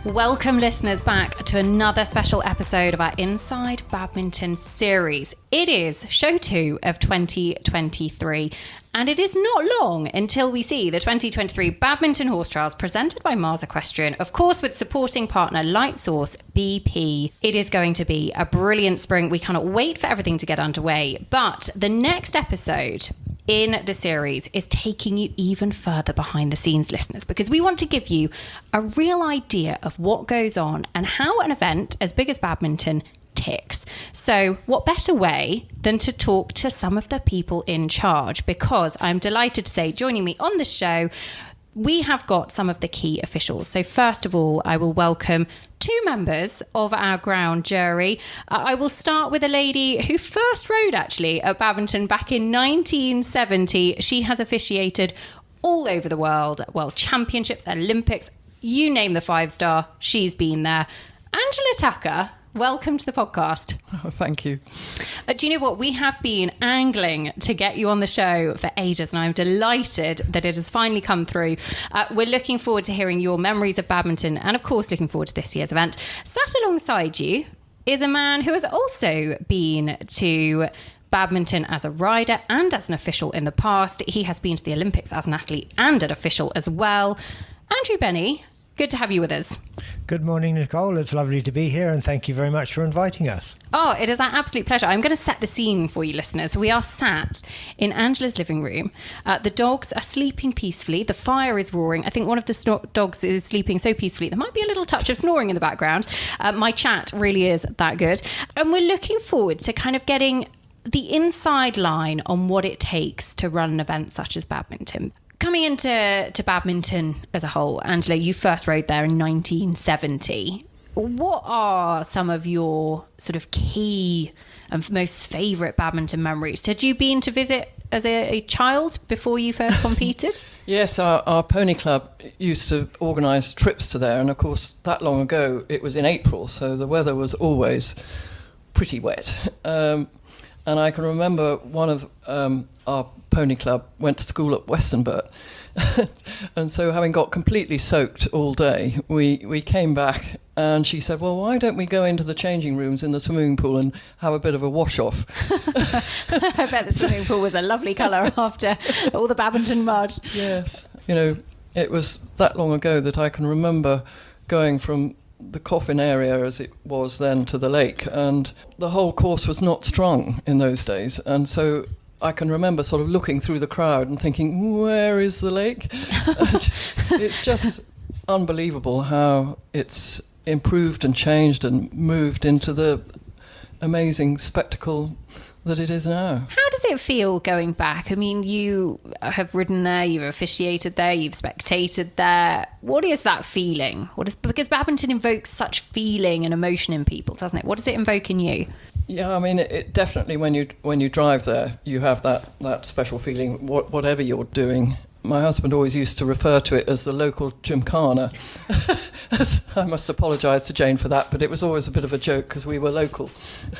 Welcome listeners back to another special episode of our Inside Badminton series. It is show 2 of 2023 and it is not long until we see the 2023 Badminton Horse Trials presented by Mars Equestrian, of course with supporting partner Lightsource BP. It is going to be a brilliant spring. We cannot wait for everything to get underway, but the next episode in the series is taking you even further behind the scenes, listeners, because we want to give you a real idea of what goes on and how an event as big as badminton ticks. So what better way than to talk to some of the people in charge, because I'm delighted to say joining me on the show, we have got some of the key officials. So first of all, I will welcome 2 members of our ground jury. I will start with a lady who first rode actually at badminton back in 1970. She has officiated all over the world, World Championships, Olympics, you name the 5-star, she's been there. Angela Tucker, welcome to the podcast. Oh, thank you. Do you know what? We have been angling to get you on the show for ages, and I'm delighted that it has finally come through. We're looking forward to hearing your memories of badminton and, of course, looking forward to this year's event. Sat alongside you is a man who has also been to badminton as a rider and as an official in the past. He has been to the Olympics as an athlete and an official as well. Andrew Bennie, good to have you with us. Good morning, Nicole. It's lovely to be here and thank you very much for inviting us. Oh, it is our absolute pleasure. I'm going to set the scene for you, listeners. We are sat in Angela's living room. The dogs are sleeping peacefully. The fire is roaring. I think one of the dogs is sleeping so peacefully. There might be a little touch of snoring in the background. My chat really is that good. And we're looking forward to kind of getting the inside line on what it takes to run an event such as badminton. Coming into badminton as a whole, Angela, you first rode there in 1970. What are some of your sort of key and most favourite badminton memories? Had you been to visit as a child before you first competed? Yes, our pony club used to organise trips to there, and of course that long ago it was in April, so the weather was always pretty wet. And I can remember one of our pony club went to school at Westonbirt. And so having got completely soaked all day, we came back and she said, well, why don't we go into the changing rooms in the swimming pool and have a bit of a wash-off? I bet the swimming pool was a lovely colour after all the badminton mud. Yes. You know, it was that long ago that I can remember going from the Coffin area as it was then to the lake, and the whole course was not strung in those days, and so I can remember sort of looking through the crowd and thinking, where is the lake? It's just unbelievable how it's improved and changed and moved into the amazing spectacle that it is now. How does it feel going back? I mean, you have ridden there, you've officiated there, you've spectated there. What is that feeling? Because badminton invokes such feeling and emotion in people, doesn't it? What does it invoke in you? Yeah, I mean, it definitely, when you drive there, you have that special feeling, whatever you're doing. My husband always used to refer to it as the local gymkhana. I must apologise to Jane for that, but it was always a bit of a joke because we were local.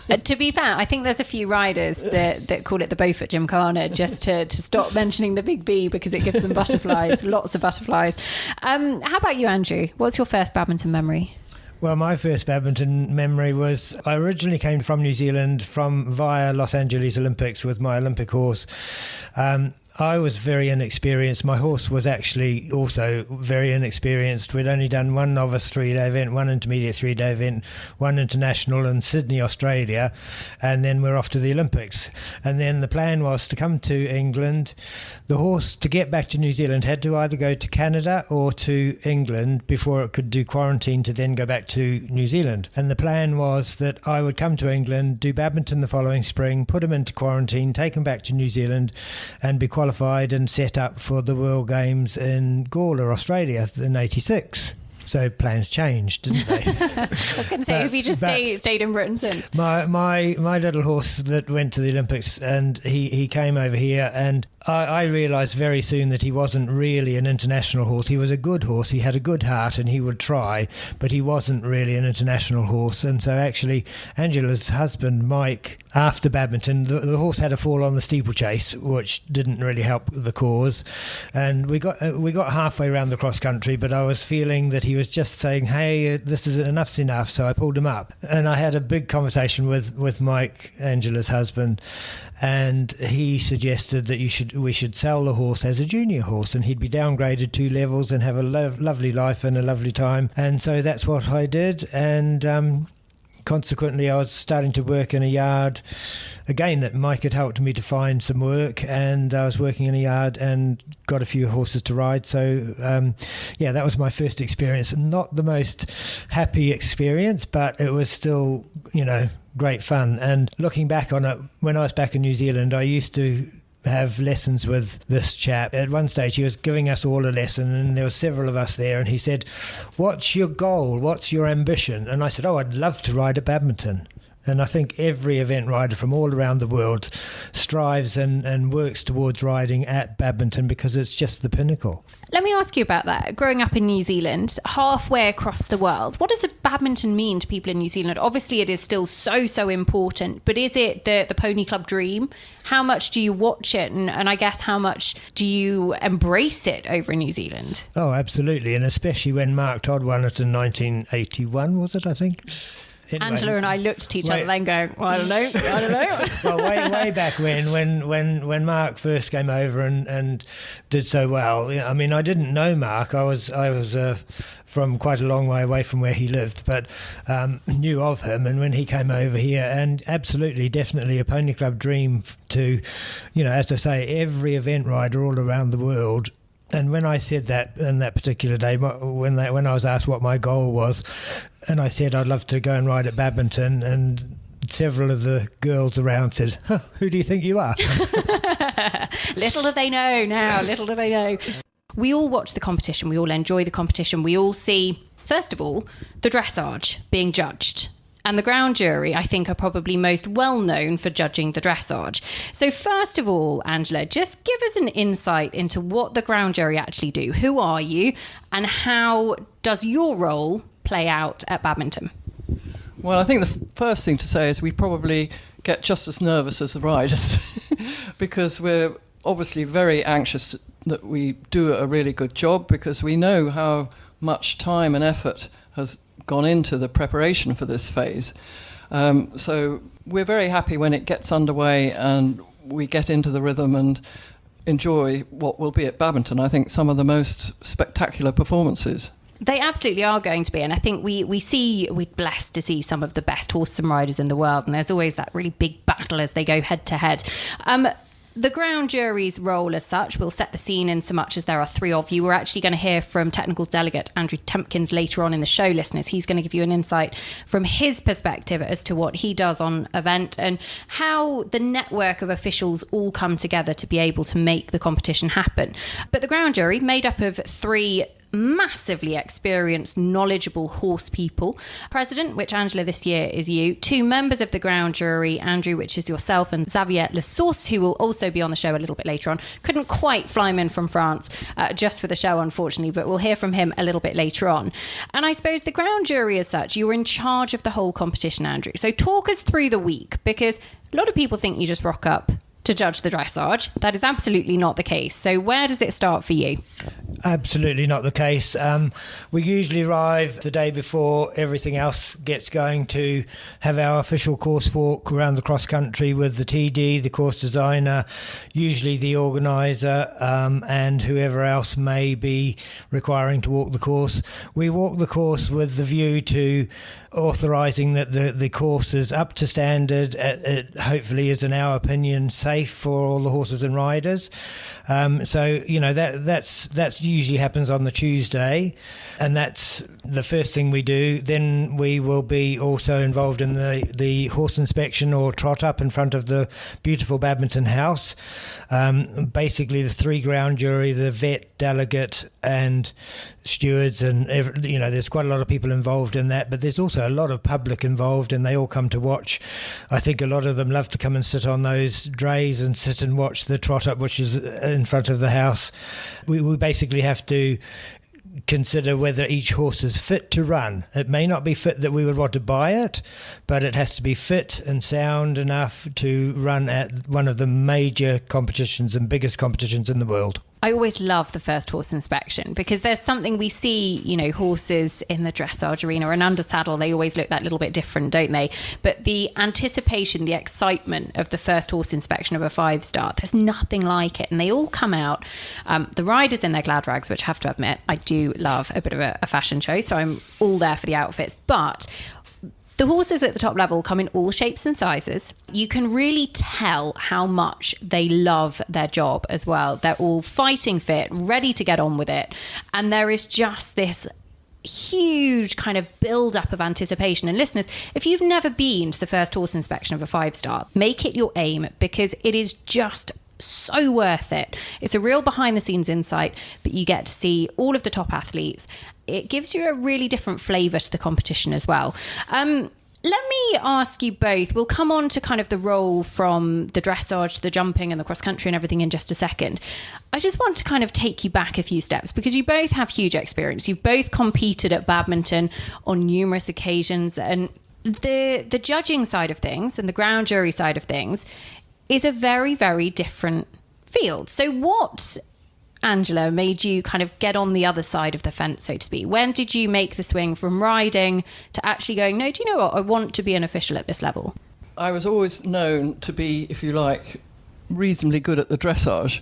To be fair, I think there's a few riders that call it the Beaufort gymkhana just to stop mentioning the big B because it gives them butterflies, lots of butterflies. How about you, Andrew? What's your first badminton memory? Well, my first badminton memory was I originally came from New Zealand via Los Angeles Olympics with my Olympic horse. I was very inexperienced. My horse was actually also very inexperienced. We'd only done one novice 3-day event, one intermediate 3-day event, one international in Sydney, Australia, and then we're off to the Olympics. And then the plan was to come to England. The horse, to get back to New Zealand, had to either go to Canada or to England before it could do quarantine to then go back to New Zealand. And the plan was that I would come to England, do badminton the following spring, put him into quarantine, take him back to New Zealand, and be qualified and set up for the World Games in Gawler, Australia in '86. So plans changed, didn't they? I was going to say, have you just stayed in Britain since? My little horse that went to the Olympics, and he came over here, and I realised very soon that he wasn't really an international horse. He was a good horse, he had a good heart, and he would try, but he wasn't really an international horse. And so actually Angela's husband, Mike, after Badminton, the horse had a fall on the steeplechase, which didn't really help the cause, and we got halfway around the cross country, but I was feeling that he was just saying, "Hey, this is enough's enough," so I pulled him up, and I had a big conversation with Mike, Angela's husband, and he suggested that we should sell the horse as a junior horse, and he'd be downgraded 2 levels and have a lovely life and a lovely time, and so that's what I did, and consequently, I was starting to work in a yard, again, that Mike had helped me to find some work, and I was working in a yard and got a few horses to ride. So, that was my first experience. Not the most happy experience, but it was still, great fun. And looking back on it, when I was back in New Zealand, I used to have lessons with this chap. At one stage he was giving us all a lesson, and there were several of us there, and he said, "What's your goal? What's your ambition?" And I said, "Oh, I'd love to ride at Badminton." And I think every event rider from all around the world strives and works towards riding at Badminton because it's just the pinnacle. Let me ask you about that. Growing up in New Zealand, halfway across the world, what does badminton mean to people in New Zealand? Obviously, it is still so important, but is it the pony club dream? How much do you watch it? And I guess how much do you embrace it over in New Zealand? Oh, absolutely. And especially when Mark Todd won it in 1981, was it, I think? Anyway, Angela and I looked at each other then going, well, I don't know. Well, way back when Mark first came over and did so well. I mean, I didn't know Mark. I was from quite a long way away from where he lived, but knew of him. And when he came over here, and absolutely, definitely a pony club dream to, as I say, every event rider all around the world. And when I said that on that particular day, when I was asked what my goal was, and I said I'd love to go and ride at Badminton, and several of the girls around said, "Huh, who do you think you are?" Little do they know now, little do they know. We all watch the competition, we all enjoy the competition, we all see, first of all, the dressage being judged. And the ground jury, I think, are probably most well known for judging the dressage. So first of all, Angela, just give us an insight into what the ground jury actually do. Who are you, and how does your role play out at Badminton? Well, I think the first thing to say is we probably get just as nervous as the riders because we're obviously very anxious that we do a really good job, because we know how much time and effort has gone into the preparation for this phase. So we're very happy when it gets underway and we get into the rhythm and enjoy what will be at Badminton, I think, some of the most spectacular performances. They absolutely are going to be, and I think we're blessed to see some of the best horses and riders in the world, and there's always that really big battle as they go head to head. The ground jury's role as such will set the scene in so much as there are 3 of you. We're actually going to hear from Technical Delegate Andrew Temkin later on in the show, listeners. He's going to give you an insight from his perspective as to what he does on event and how the network of officials all come together to be able to make the competition happen. But the ground jury, made up of 3 massively experienced, knowledgeable horse people. President, which Angela this year is you. 2 members of the ground jury, Andrew, which is yourself, and Xavier, who will also be on the show a little bit later on. Couldn't quite fly him in from France just for the show, unfortunately, but we'll hear from him a little bit later on. And I suppose the ground jury as such, you're in charge of the whole competition, Andrew. So talk us through the week, because a lot of people think you just rock up to judge the dressage. That is absolutely not the case. So where does it start for you? Absolutely not the case. We usually arrive the day before everything else gets going to have our official course walk around the cross country with the TD, the course designer, usually the organiser, and whoever else may be requiring to walk the course. We walk the course with the view to authorising that the course is up to standard. It hopefully is, in our opinion, safe for all the horses and riders. So that's usually happens on the Tuesday, and that's the first thing we do. Then we will be also involved in the horse inspection or trot up in front of the beautiful Badminton house. Basically, the 3 ground jury, the vet, delegate, and stewards, and there's quite a lot of people involved in that, but there's also a lot of public involved, and they all come to watch. I think a lot of them love to come and sit on those drays and sit and watch the trot up, which is in front of the house. We basically have to consider whether each horse is fit to run. It may not be fit that we would want to buy it, but it has to be fit and sound enough to run at one of the major competitions and biggest competitions in the world. I always love the first horse inspection because there's something we see, horses in the dressage arena and under saddle, they always look that little bit different, don't they? But the anticipation, the excitement of the first horse inspection of a 5-star, there's nothing like it. And they all come out, the riders in their glad rags, which I have to admit, I do love a bit of a fashion show. So I'm all there for the outfits. But the horses at the top level come in all shapes and sizes. You can really tell how much they love their job as well. They're all fighting fit, ready to get on with it. And there is just this huge kind of build-up of anticipation. And listeners, if you've never been to the first horse inspection of a 5-star, make it your aim because it is just so worth it. It's a real behind-the-scenes insight, but you get to see all of the top athletes. It gives you a really different flavour to the competition as well. Let me ask you both, we'll come on to kind of the role from the dressage to the jumping and the cross country and everything in just a second. I just want to kind of take you back a few steps because you both have huge experience. You've both competed at badminton on numerous occasions, and the judging side of things and the ground jury side of things is a very, very different field. So what, Angela, made you kind of get on the other side of the fence, so to speak? When did you make the swing from riding to actually going, no, do you know what? I want to be an official at this level. I was always known to be, if you like, reasonably good at the dressage.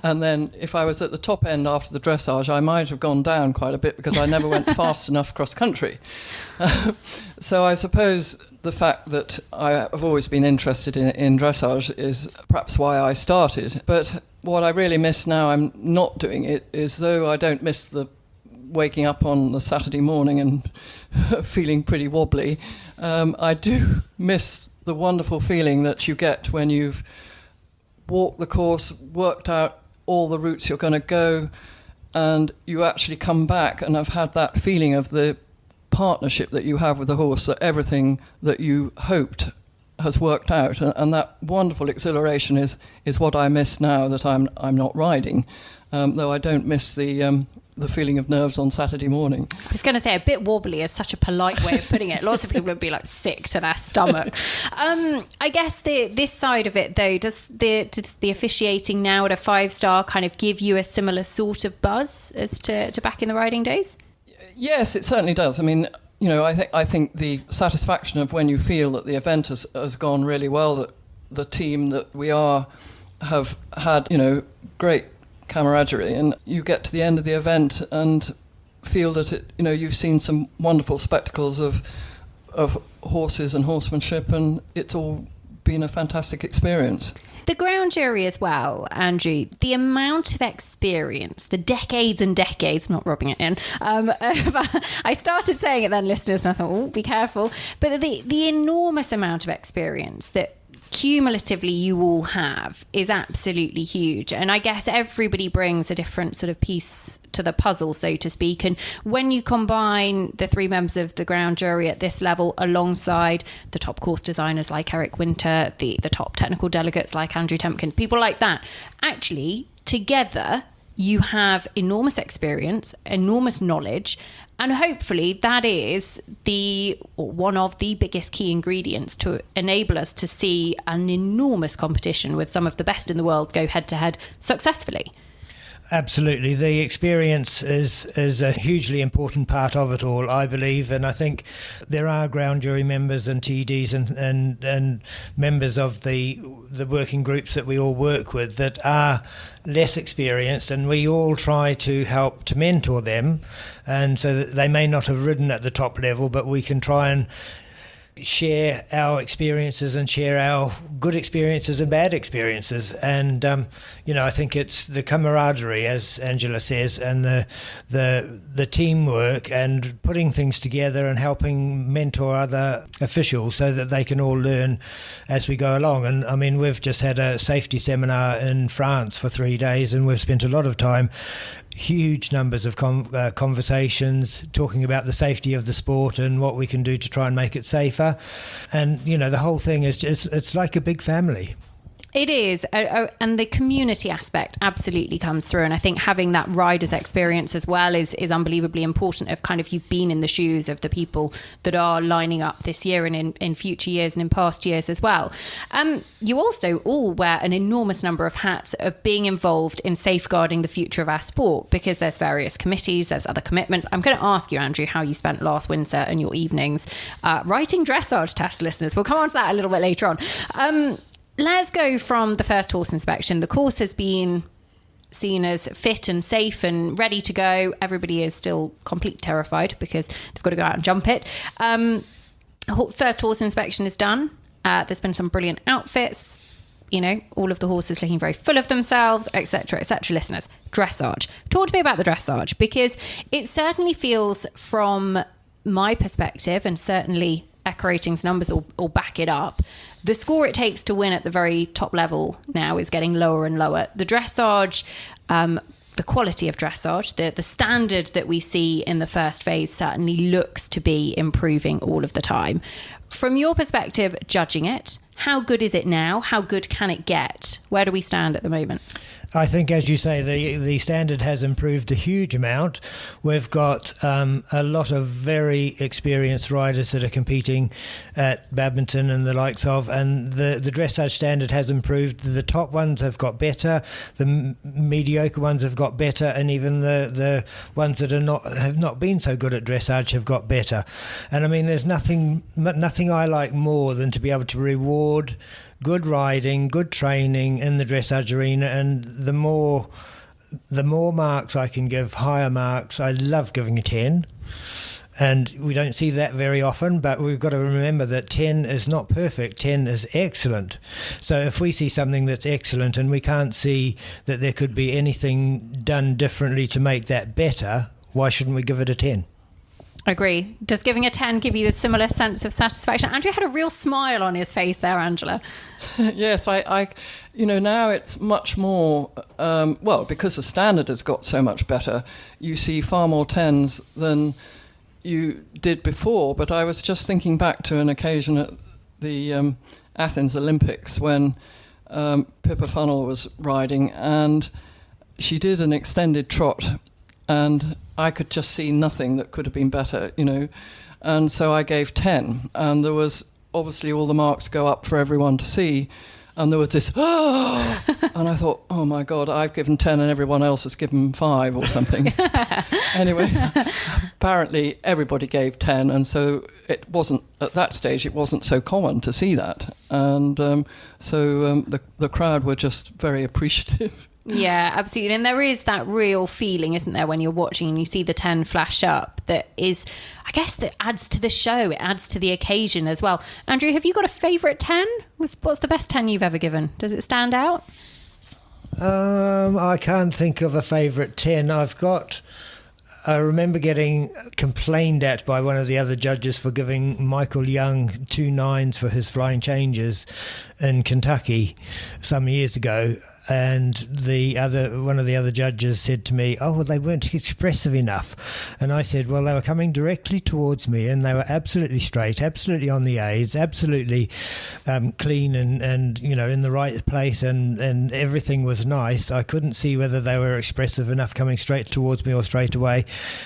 And then if I was at the top end after the dressage, I might have gone down quite a bit because I never went fast enough cross country. So I suppose the fact that I have always been interested in dressage is perhaps why I started. But what I really miss now I'm not doing it is, though I don't miss the waking up on the Saturday morning and feeling pretty wobbly, I do miss the wonderful feeling that you get when you've walked the course, worked out all the routes you're going to go, and you actually come back and have had that feeling of the partnership that you have with the horse, that everything that you hoped has worked out, and that wonderful exhilaration is what I miss now that I'm not riding, though I don't miss the feeling of nerves on Saturday morning. I was going to say a bit wobbly is such a polite way of putting it. Lots of people would be like sick to their stomach. I guess this side of it though, does the officiating now at a 5-star kind of give you a similar sort of buzz as to back in the riding days? Yes, it certainly does. I mean, I think the satisfaction of when you feel that the event has gone really well, that the team that we are have had, great camaraderie, and you get to the end of the event and feel that you've seen some wonderful spectacles of horses and horsemanship, and it's all been a fantastic experience. The ground jury as well, Andrew, the amount of experience, the decades and decades, not rubbing it in, I started saying it then, listeners, and I thought, oh, be careful, but the enormous amount of experience that cumulatively you all have is absolutely huge. And I guess everybody brings a different sort of piece to the puzzle, so to speak. And when you combine the 3 members of the ground jury at this level alongside the top course designers like Eric Winter, the top technical delegates like Andrew Temkin, people like that, actually together you have enormous experience, enormous knowledge, and hopefully that is one of the biggest key ingredients to enable us to see an enormous competition with some of the best in the world go head-to-head successfully. Absolutely. The experience is a hugely important part of it all, I believe. And I think there are ground jury members and TDs and members of the working groups that we all work with that are less experienced, and we all try to help to mentor them. And so that they may not have ridden at the top level, but we can try and share our experiences and share our good experiences and bad experiences. And I think it's the camaraderie, as Angela says, and the teamwork and putting things together and helping mentor other officials so that they can all learn as we go along. And I mean, we've just had a safety seminar in France for 3 days, and we've spent a lot of time, huge numbers of conversations talking about the safety of the sport and what we can do to try and make it safer. And the whole thing is just, it's like a big family. It is, and the community aspect absolutely comes through. And I think having that rider's experience as well is unbelievably important. Of kind of you've been in the shoes of the people that are lining up this year and in future years and in past years as well. You also all wear an enormous number of hats of being involved in safeguarding the future of our sport, because there's various committees, there's other commitments. I'm going to ask you, Andrew, how you spent last winter and your evenings writing dressage tests, listeners. We'll come on to that a little bit later on. Let's go from the first horse inspection. The course has been seen as fit and safe and ready to go. Everybody is still completely terrified because they've got to go out and jump it. First horse inspection is done. There's been some brilliant outfits. You know, all of the horses looking very full of themselves, etc., etc. Listeners, dressage. Talk to me about the dressage, because it certainly feels, from my perspective, and certainly Echo Ratings numbers will back it up, the score it takes to win at the very top level now is getting lower and lower. The dressage, the quality of dressage, the standard that we see in the first phase certainly looks to be improving all of the time. From your perspective, judging it, how good is it now? How good can it get? Where do we stand at the moment? I think, as you say, the standard has improved a huge amount. We've got a lot of very experienced riders that are competing at Badminton and the likes of, and the dressage standard has improved. The top ones have got better, the mediocre ones have got better, and even the ones that have not been so good at dressage have got better. And I mean, there's nothing I like more than to be able to reward good riding, good training in the dressage arena, and the more marks I can give, higher marks. I love giving a 10, and we don't see that very often, but we've got to remember that 10 is not perfect, 10 is excellent. So if we see something that's excellent and we can't see that there could be anything done differently to make that better, why shouldn't we give it a 10? Agree. Does giving a 10 give you the similar sense of satisfaction? Andrew had a real smile on his face there, Angela. Yes, I now it's much more, because the standard has got so much better, you see far more 10s than you did before. But I was just thinking back to an occasion at the Athens Olympics when Pippa Funnell was riding, and she did an extended trot, and I could just see nothing that could have been better, and so I gave 10, and there was obviously all the marks go up for everyone to see, and there was this, and I thought, oh my God, I've given 10 and everyone else has given 5 or something. Anyway, apparently everybody gave 10, and so it wasn't, at that stage, it wasn't so common to see that, and so the crowd were just very appreciative. Yeah, absolutely. And there is that real feeling, isn't there, when you're watching and you see the 10 flash up, that is, I guess, that adds to the show. It adds to the occasion as well. Andrew, have you got a favourite 10? What's the best 10 you've ever given? Does it stand out? I can't think of a favourite 10. I remember getting complained at by one of the other judges for giving Michael Young 2 9s for his flying changes in Kentucky some years ago. And one of the other judges said to me, oh, well, they weren't expressive enough. And I said, well, they were coming directly towards me, and they were absolutely straight, absolutely on the aids, absolutely clean and in the right place, and everything was nice. I couldn't see whether they were expressive enough coming straight towards me or straight away.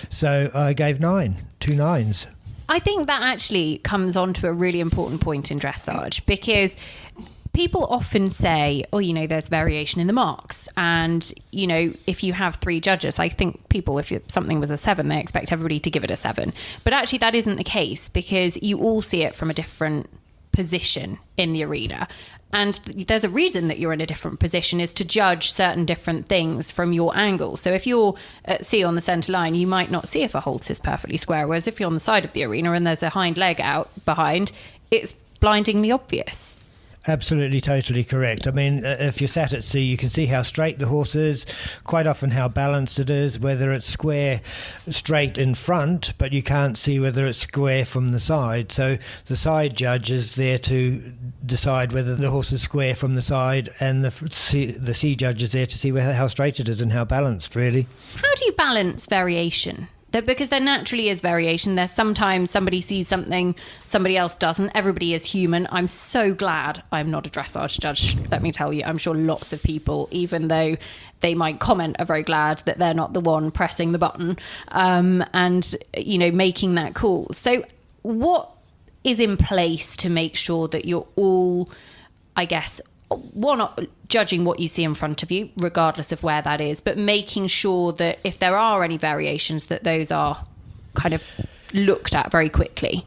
So I gave 2 9s. I think that actually comes on to a really important point in dressage, because people often say, there's variation in the marks. And, if you have 3 judges, I think people, if something was a 7, they expect everybody to give it a 7. But actually that isn't the case, because you all see it from a different position in the arena. And there's a reason that you're in a different position, is to judge certain different things from your angle. So if you're at C on the centre line, you might not see if a halt is perfectly square. Whereas if you're on the side of the arena and there's a hind leg out behind, it's blindingly obvious. Absolutely, totally correct. I mean, if you're sat at sea, you can see how straight the horse is, quite often how balanced it is, whether it's square straight in front, but you can't see whether it's square from the side. So the side judge is there to decide whether the horse is square from the side, and the sea judge is there to see how straight it is and how balanced, really. How do you balance variation Because there naturally is variation. There's sometimes somebody sees something, somebody else doesn't. Everybody is human. I'm so glad I'm not a dressage judge, let me tell you. I'm sure lots of people, even though they might comment, are very glad that they're not the one pressing the button and, making that call. So what is in place to make sure that you're all, I guess, one, judging what you see in front of you, regardless of where that is, but making sure that if there are any variations, that those are kind of looked at very quickly?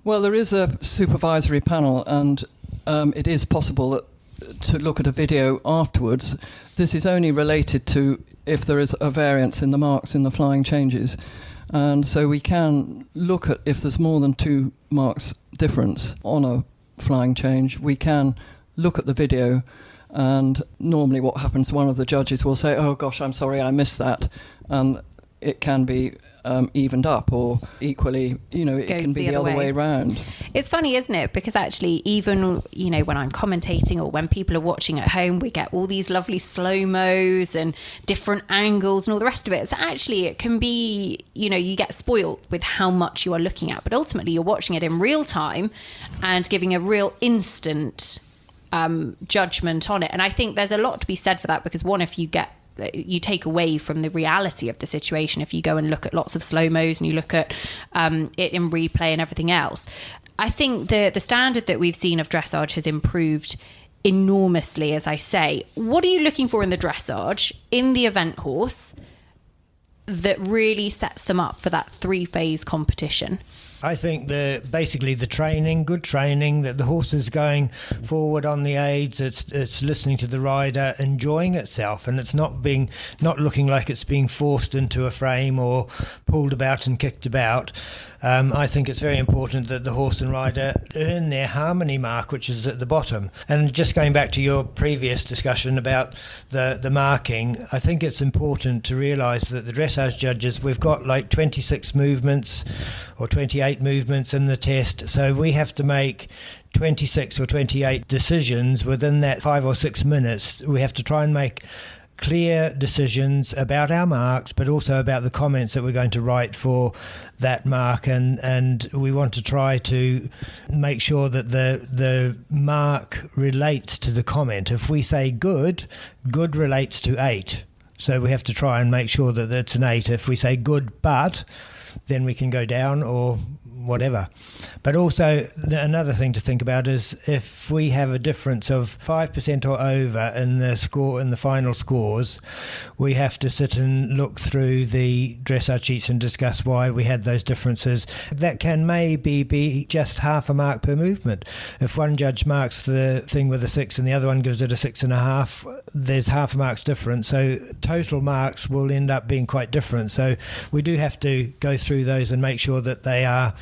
Well, there is a supervisory panel, and it is possible to look at a video afterwards. This is only related to if there is a variance in the marks in the flying changes. And so we can look at if there's more than 2 marks difference on a flying change. We can look at the video, and normally what happens, one of the judges will say, oh gosh, I'm sorry, I missed that, and it can be evened up, or equally, it can be the other way round. It's funny, isn't it? Because actually, even, when I'm commentating or when people are watching at home, we get all these lovely slow-mos and different angles and all the rest of it. So actually, it can be, you get spoiled with how much you are looking at, but ultimately you're watching it in real time and giving a real instant judgment on it. And I think there's a lot to be said for that, because one, if you take away from the reality of the situation if you go and look at lots of slow-mos and you look at it in replay and everything else. I think the standard that we've seen of dressage has improved enormously, as I say. What are you looking for in the dressage, in the event horse, that really sets them up for that 3-phase competition? I think basically the training, good training, that the horse is going forward on the aids, it's listening to the rider, enjoying itself, and it's not looking like it's being forced into a frame or pulled about and kicked about. I think it's very important that the horse and rider earn their harmony mark, which is at the bottom. And just going back to your previous discussion about the marking, I think it's important to realise that the dressage judges, we've got like 26 movements or 28 movements in the test, so we have to make 26 or 28 decisions within that 5 or 6 minutes. We have to try and make clear decisions about our marks, but also about the comments that we're going to write for that mark, and we want to try to make sure that the mark relates to the comment. If we say good relates to 8, so we have to try and make sure that it's an 8. If we say good but, then we can go down or whatever. But also another thing to think about is if we have a difference of 5% or over in the score, in the final scores, we have to sit and look through the dressage sheets and discuss why we had those differences. That can maybe be just half a mark per movement. If one judge marks the thing with a 6 and the other one gives it a 6.5, there's half a mark's difference. So total marks will end up being quite different. So we do have to go through those and make sure that they are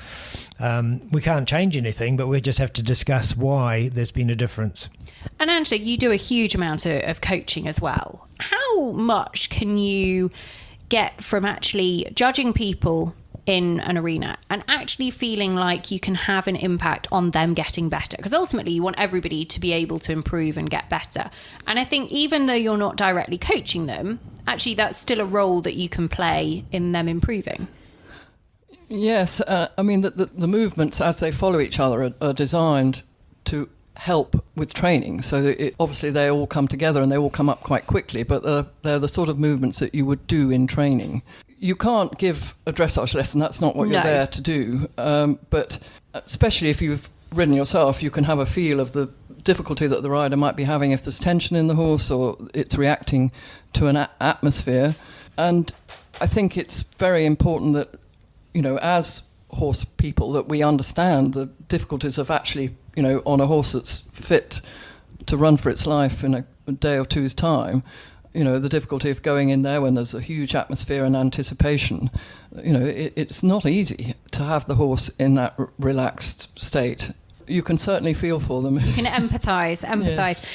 we can't change anything, but we just have to discuss why there's been a difference. And Angela, you do a huge amount of coaching as well. How much can you get from actually judging people in an arena and actually feeling like you can have an impact on them getting better? Because ultimately you want everybody to be able to improve and get better. And I think even though you're not directly coaching them, actually that's still a role that you can play in them improving. Yes, I mean, the movements as they follow each other are designed to help with training. So obviously they all come together and they all come up quite quickly, but they're the sort of movements that you would do in training. You can't give a dressage lesson, that's not what you're there to do. But especially if you've ridden yourself, you can have a feel of the difficulty that the rider might be having if there's tension in the horse or it's reacting to an atmosphere. And I think it's very important that, as horse people, that we understand the difficulties of actually, on a horse that's fit to run for its life in a day or two's time, the difficulty of going in there when there's a huge atmosphere and anticipation. It's not easy to have the horse in that relaxed state. You can certainly feel for them. You can empathise. Yes.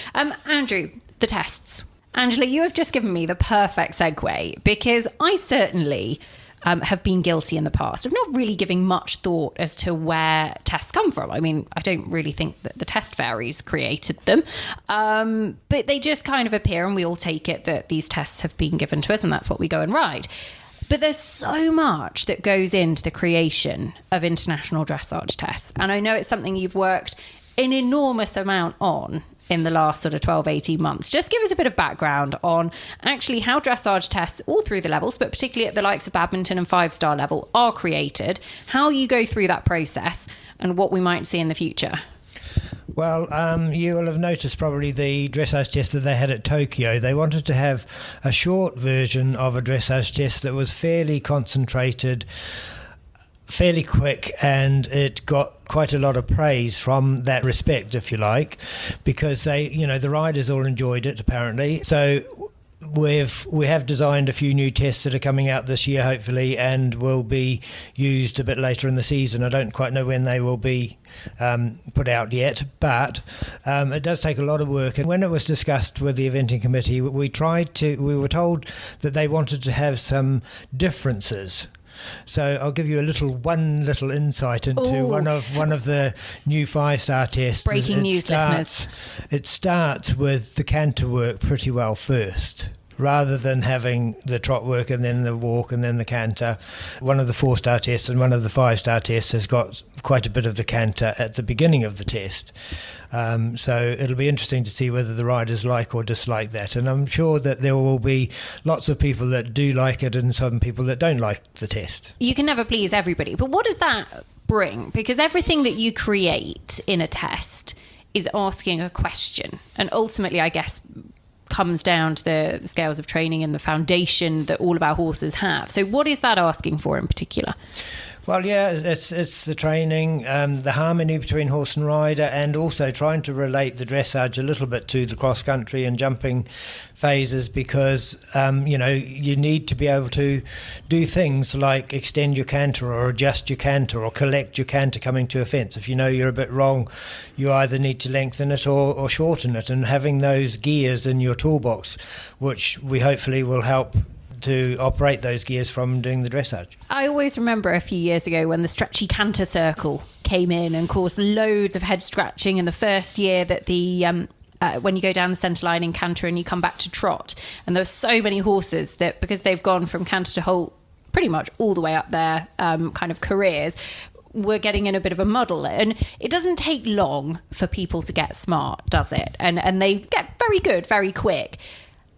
Andrew, the tests. Angela, you have just given me the perfect segue, because I certainly have been guilty in the past of not really giving much thought as to where tests come from. I mean, I don't really think that the test fairies created them, but they just kind of appear and we all take it that these tests have been given to us and that's what we go and ride. But there's so much that goes into the creation of international dressage tests. And I know it's something you've worked an enormous amount on in the last sort of 12, 18 months. Just give us a bit of background on actually how dressage tests all through the levels, but particularly at the likes of badminton and 5-star level, are created, how you go through that process and what we might see in the future. Well, you will have noticed probably the dressage test that they had at Tokyo. They wanted to have a short version of a dressage test that was fairly concentrated, fairly quick, and it got quite a lot of praise from that respect, if you like, because the riders all enjoyed it apparently. So we have designed a few new tests that are coming out this year, hopefully, and will be used a bit later in the season. I don't quite know when they will be put out yet, but it does take a lot of work. And when it was discussed with the eventing committee, we were told that they wanted to have some differences. So I'll give you one little insight into one of the new 5-star tests. Breaking news, listeners. It starts with the canter work pretty well first, rather than having the trot work and then the walk and then the canter. One of the 4-star tests and one of the 5-star tests has got quite a bit of the canter at the beginning of the test. So it'll be interesting to see whether the riders like or dislike that. And I'm sure that there will be lots of people that do like it and some people that don't like the test. You can never please everybody. But what does that bring? Because everything that you create in a test is asking a question. And ultimately, I guess, comes down to the scales of training and the foundation that all of our horses have. So what is that asking for in particular? Well, yeah, it's the training, the harmony between horse and rider, and also trying to relate the dressage a little bit to the cross-country and jumping phases, because, you need to be able to do things like extend your canter or adjust your canter or collect your canter coming to a fence. If you know you're a bit wrong, you either need to lengthen it or shorten it, and having those gears in your toolbox, which we hopefully will help to operate those gears from doing the dressage. I always remember a few years ago when the stretchy canter circle came in and caused loads of head scratching in the first year that when you go down the centre line in canter and you come back to trot, and there were so many horses that, because they've gone from canter to halt pretty much all the way up their kind of careers, we're getting in a bit of a muddle. And it doesn't take long for people to get smart, does it? And they get very good very quick.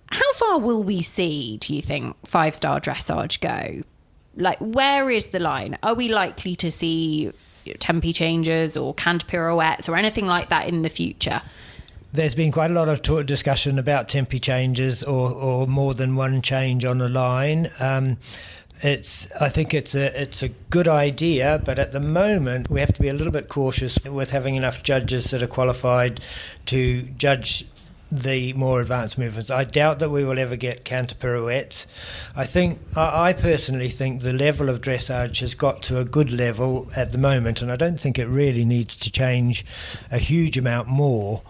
How far will we see, do you think, 5-star dressage go? Like, where is the line? Are we likely to see tempi changes or canter pirouettes or anything like that in the future? There's been quite a lot of discussion about tempi changes or more than one change on a line. I think it's a good idea, but at the moment we have to be a little bit cautious with having enough judges that are qualified to judge the more advanced movements. I doubt that we will ever get canter pirouettes. I personally think the level of dressage has got to a good level at the moment, and I don't think it really needs to change a huge amount more.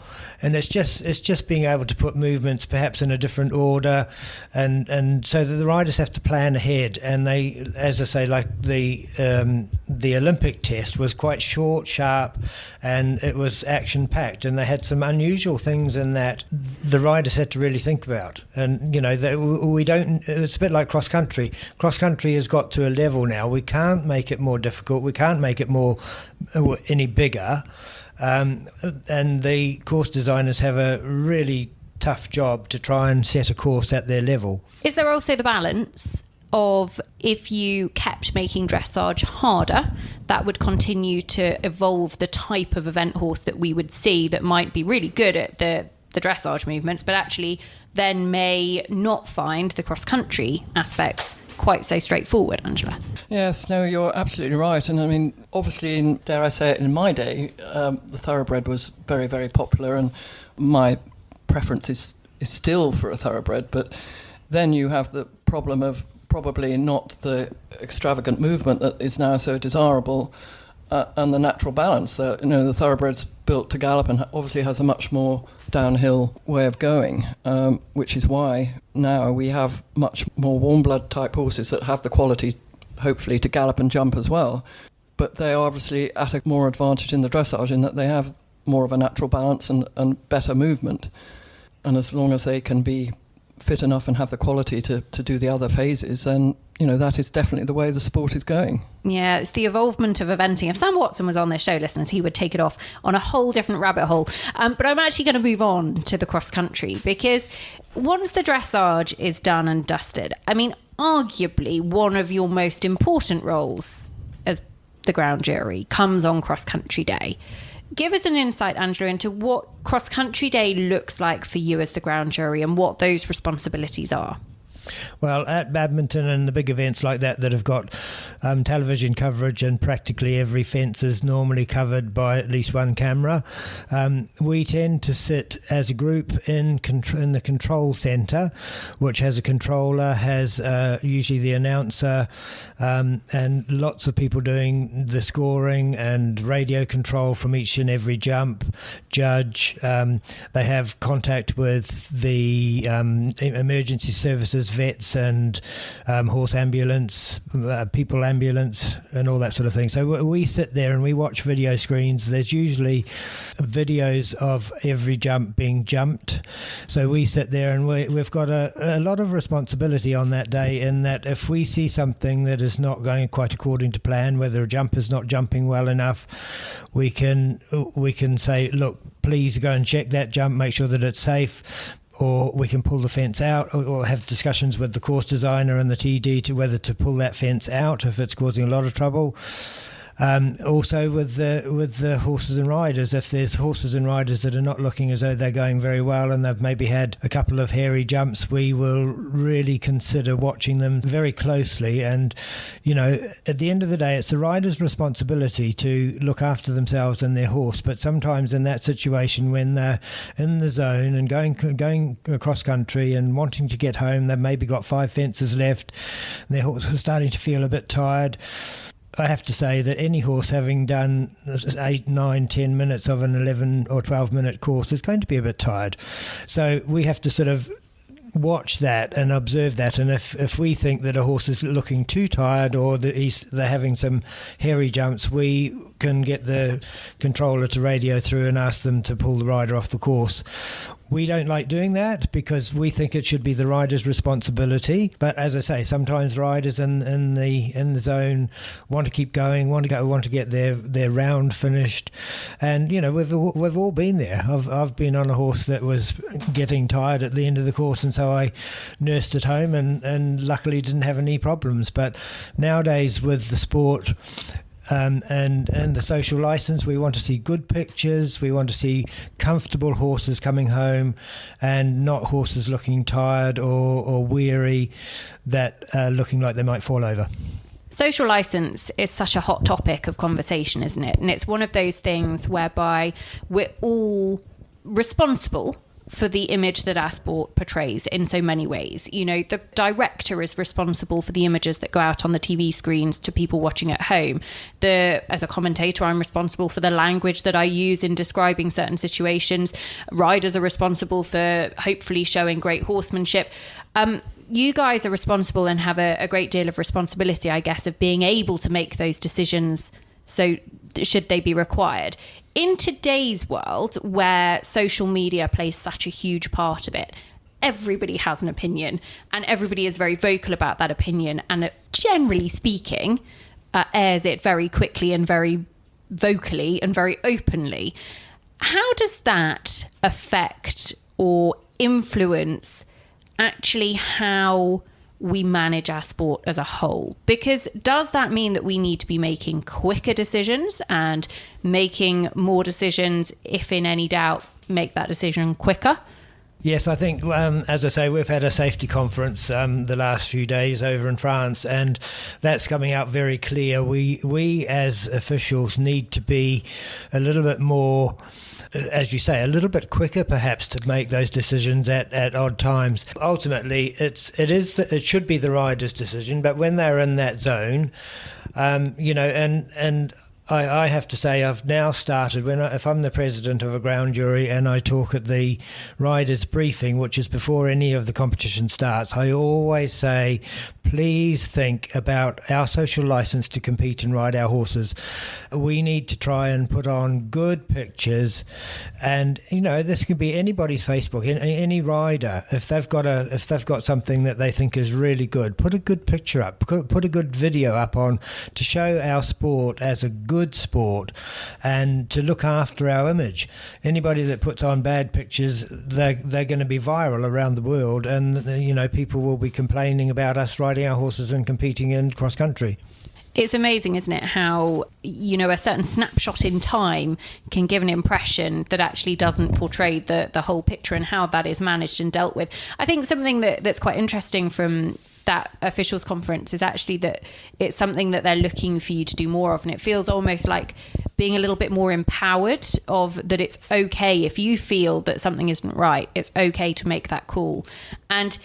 And it's just being able to put movements perhaps in a different order, and so that the riders have to plan ahead. And they, as I say, like the Olympic test was quite short, sharp, and it was action packed. And they had some unusual things in that the riders had to really think about. And we don't. It's a bit like cross country. Cross country has got to a level now. We can't make it more difficult. We can't make it any bigger. And the course designers have a really tough job to try and set a course at their level. Is there also the balance of, if you kept making dressage harder, that would continue to evolve the type of event horse that we would see that might be really good at the dressage movements, but actually then may not find the cross-country aspects quite so straightforward, Angela? Yes, no, you're absolutely right. And I mean, obviously, dare I say it, in my day, the thoroughbred was very, very popular, and my preference is still for a thoroughbred. But then you have the problem of probably not the extravagant movement that is now so desirable, and the natural balance. The thoroughbred's built to gallop and obviously has a much more downhill way of going, which is why now we have much more warm blood type horses that have the quality, hopefully, to gallop and jump as well. But they are obviously at a more advantage in the dressage in that they have more of a natural balance and better movement. And as long as they can be fit enough and have the quality to do the other phases, then, that is definitely the way the sport is going. Yeah, it's the evolvement of eventing. If Sam Watson was on this show, listeners, he would take it off on a whole different rabbit hole. But I'm actually going to move on to the cross country, because once the dressage is done and dusted, I mean, arguably one of your most important roles as the ground jury comes on cross country day. Give us an insight, Andrew, into what cross country day looks like for you as the ground jury and what those responsibilities are. Well, at badminton and the big events like that have got television coverage, and practically every fence is normally covered by at least one camera, we tend to sit as a group in the control centre, which has a controller, has usually the announcer, and lots of people doing the scoring and radio control from each and every jump, judge. They have contact with the emergency services, vets and horse ambulance, people ambulance and all that sort of thing. So we sit there and we watch video screens. There's usually videos of every jump being jumped. So we sit there and we've got a lot of responsibility on that day, in that if we see something that is not going quite according to plan, whether a jump is not jumping well enough, we can say, look, please go and check that jump, make sure that it's safe. Or we can pull the fence out, or have discussions with the course designer and the TD to whether to pull that fence out if it's causing a lot of trouble. Also with the horses and riders, if there's horses and riders that are not looking as though they're going very well and they've maybe had a couple of hairy jumps, we will really consider watching them very closely. And, at the end of the day, it's the rider's responsibility to look after themselves and their horse. But sometimes in that situation, when they're in the zone and going across country and wanting to get home, they've maybe got 5 fences left, and their horse is starting to feel a bit tired. I have to say that any horse having done 8, 9, 10 minutes of an 11 or 12 minute course is going to be a bit tired. So we have to sort of watch that and observe that, and if we think that a horse is looking too tired or that they're having some hairy jumps, we can get the controller to radio through and ask them to pull the rider off the course. We don't like doing that because we think it should be the rider's responsibility. But as I say, sometimes riders in the zone want to keep going, want to get their round finished, and we've all been there. I've been on a horse that was getting tired at the end of the course, and so I nursed it home and luckily didn't have any problems. But nowadays with the sport, and the social license, we want to see good pictures, we want to see comfortable horses coming home and not horses looking tired or weary, that looking like they might fall over. Social license is such a hot topic of conversation, isn't it? And it's one of those things whereby we're all responsible for the image that our sport portrays in so many ways. The director is responsible for the images that go out on the TV screens to people watching at home. As a commentator, I'm responsible for the language that I use in describing certain situations. Riders are responsible for hopefully showing great horsemanship. You guys are responsible and have a great deal of responsibility, I guess, of being able to make those decisions, so should they be required. In today's world, where social media plays such a huge part of it, everybody has an opinion and everybody is very vocal about that opinion, and generally speaking, airs it very quickly and very vocally and very openly. How does that affect or influence actually how we manage our sport as a whole? Because does that mean that we need to be making quicker decisions and making more decisions, if in any doubt, make that decision quicker? Yes, I think, as I say, we've had a safety conference the last few days over in France, and that's coming out very clear. We as officials need to be a little bit more, as you say, a little bit quicker perhaps to make those decisions at odd times. Ultimately, it should be the rider's decision, but when they're in that zone, and I have to say, I've now started, if I'm the president of a ground jury and I talk at the riders' briefing, which is before any of the competition starts, I always say, please think about our social license to compete and ride our horses. We need to try and put on good pictures, and this can be anybody's Facebook, any rider. If they've got something that they think is really good, put a good picture up, put a good video up on to show our sport as a good sport and to look after our image. Anybody that puts on bad pictures, they're going to be viral around the world, and people will be complaining about us riding our horses and competing in cross country. It's amazing, isn't it, how, a certain snapshot in time can give an impression that actually doesn't portray the whole picture and how that is managed and dealt with. I think something that's quite interesting from that officials conference is actually that it's something that they're looking for you to do more of, and it feels almost like being a little bit more empowered of that it's okay if you feel that something isn't right, it's okay to make that call. And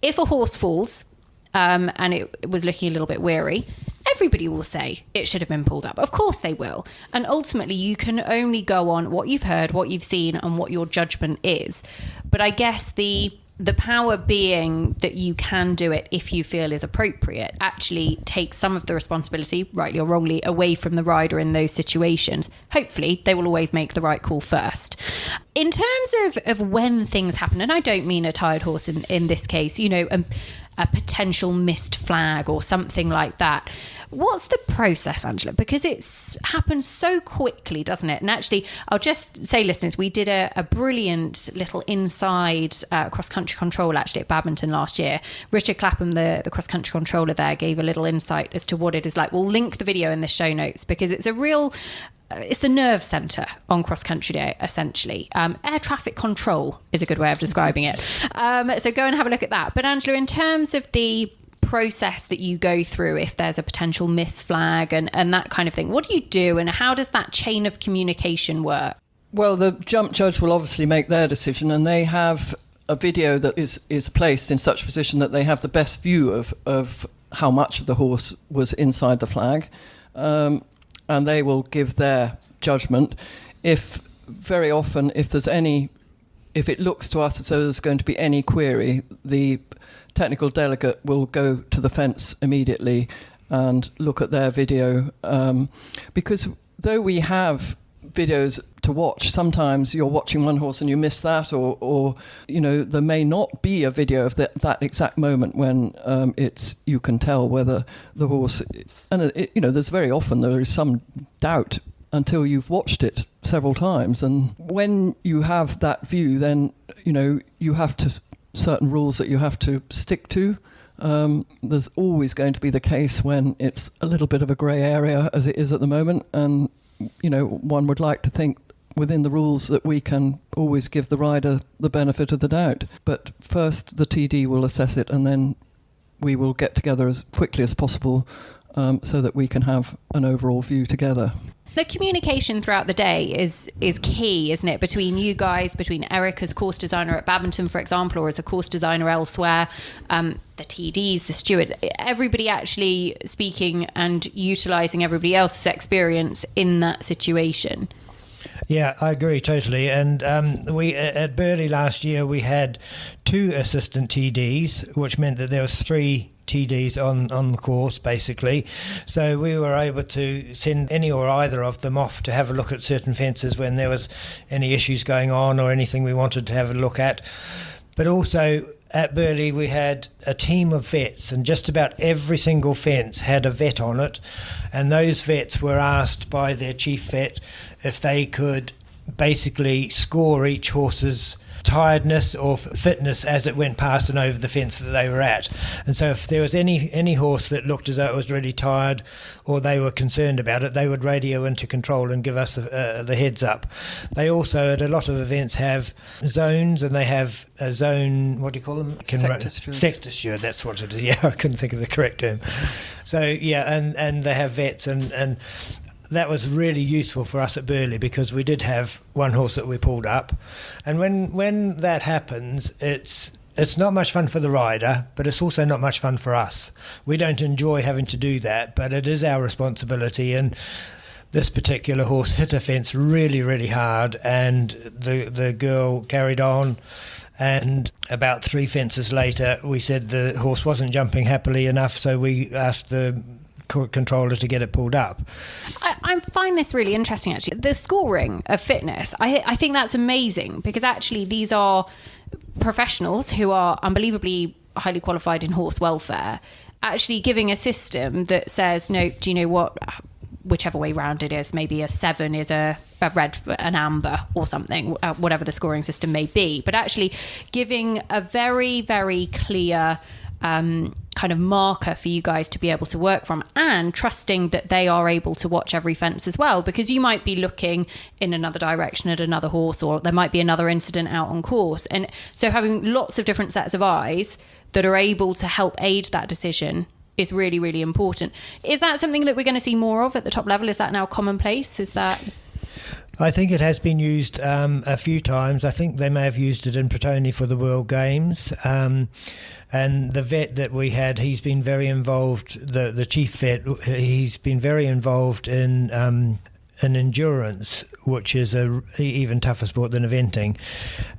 if a horse falls and it was looking a little bit weary, everybody will say it should have been pulled up. Of course they will. And ultimately you can only go on what you've heard, what you've seen, and what your judgment is. But I guess the power being that you can do it if you feel is appropriate actually takes some of the responsibility, rightly or wrongly, away from the rider in those situations. Hopefully they will always make the right call first. In terms of when things happen, and I don't mean a tired horse in this case, a potential missed flag or something like that. What's the process, Angela? Because it's happened so quickly, doesn't it? And actually, I'll just say, listeners, we did a brilliant little inside cross-country control actually at Badminton last year. Richard Clapham, the cross-country controller there, gave a little insight as to what it is like. We'll link the video in the show notes because it's it's the nerve centre on Cross Country Day, essentially. Air traffic control is a good way of describing it. So go and have a look at that. But Angela, in terms of the process that you go through if there's a potential miss flag and that kind of thing, what do you do and how does that chain of communication work? Well, the jump judge will obviously make their decision, and they have a video that is placed in such position that they have the best view of how much of the horse was inside the flag. And they will give their judgment. If it looks to us as though there's going to be any query, the technical delegate will go to the fence immediately and look at their video. Because though we have videos to watch, sometimes you're watching one horse and you miss that, or there may not be a video of that exact moment when you can tell whether the horse, and there's very often there is some doubt until you've watched it several times, and when you have that view, then you have certain rules that you have to stick to. There's always going to be the case when it's a little bit of a grey area, as it is at the moment, and one would like to think within the rules that we can always give the rider the benefit of the doubt. But first the TD will assess it, and then we will get together as quickly as possible so that we can have an overall view together. The communication throughout the day is key, isn't it? Between you guys, between Eric as course designer at Badminton, for example, or as a course designer elsewhere, the TDs, the stewards, everybody actually speaking and utilising everybody else's experience in that situation. Yeah, I agree totally. And we at Burley last year, we had 2 assistant TDs, which meant that there was 3 TDs on the course, basically. So we were able to send any or either of them off to have a look at certain fences when there was any issues going on or anything we wanted to have a look at. But also at Burley we had a team of vets, and just about every single fence had a vet on it, and those vets were asked by their chief vet if they could basically score each horse's tiredness or fitness as it went past and over the fence that they were at. And so if there was any horse that looked as though it was really tired or they were concerned about it, they would radio into control and give us the heads up. They also at a lot of events have zones, and they have a zone, what do you call them? Sector steward, that's what it is. Yeah, I couldn't think of the correct term. So yeah, and they have vets, and that was really useful for us at Burley because we did have one horse that we pulled up. And when that happens, it's not much fun for the rider, but it's also not much fun for us. We don't enjoy having to do that, but it is our responsibility. And this particular horse hit a fence really, really hard, and the girl carried on And about 3 fences later, we said the horse wasn't jumping happily enough, so we asked the controller to get it pulled up. I find this really interesting, actually. The scoring of fitness, I think that's amazing, because actually these are professionals who are unbelievably highly qualified in horse welfare, actually giving a system that says, no, do you know what, whichever way round it is, maybe a 7 is a red, an amber or something, whatever the scoring system may be, but actually giving a very, very clear kind of marker for you guys to be able to work from, and trusting that they are able to watch every fence as well, because you might be looking in another direction at another horse, or there might be another incident out on course. And so having lots of different sets of eyes that are able to help aid that decision is really, really important. Is that something that we're going to see more of at the top level? Is that now commonplace? Is that... I think it has been used a few times. I think they may have used it in Pretoni for the World Games. And the vet that we had, he's been very involved, the chief vet, he's been very involved in endurance, which is a even tougher sport than eventing.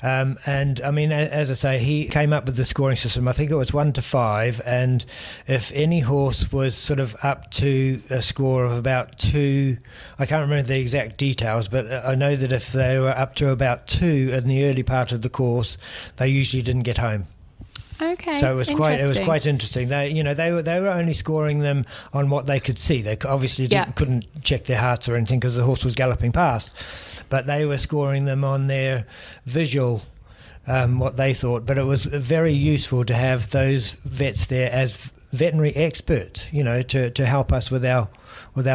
And I mean, as I say, he came up with the scoring system. I think it was 1 to 5, and if any horse was sort of up to a score of about 2, I can't remember the exact details, but I know that if they were up to about 2 in the early part of the course, they usually didn't get home. Okay. So it was quite interesting. They were only scoring them on what they could see. They obviously couldn't check their hearts or anything because the horse was galloping past, but they were scoring them on their visual, what they thought. But it was very useful to have those vets there as veterinary experts, to help us with our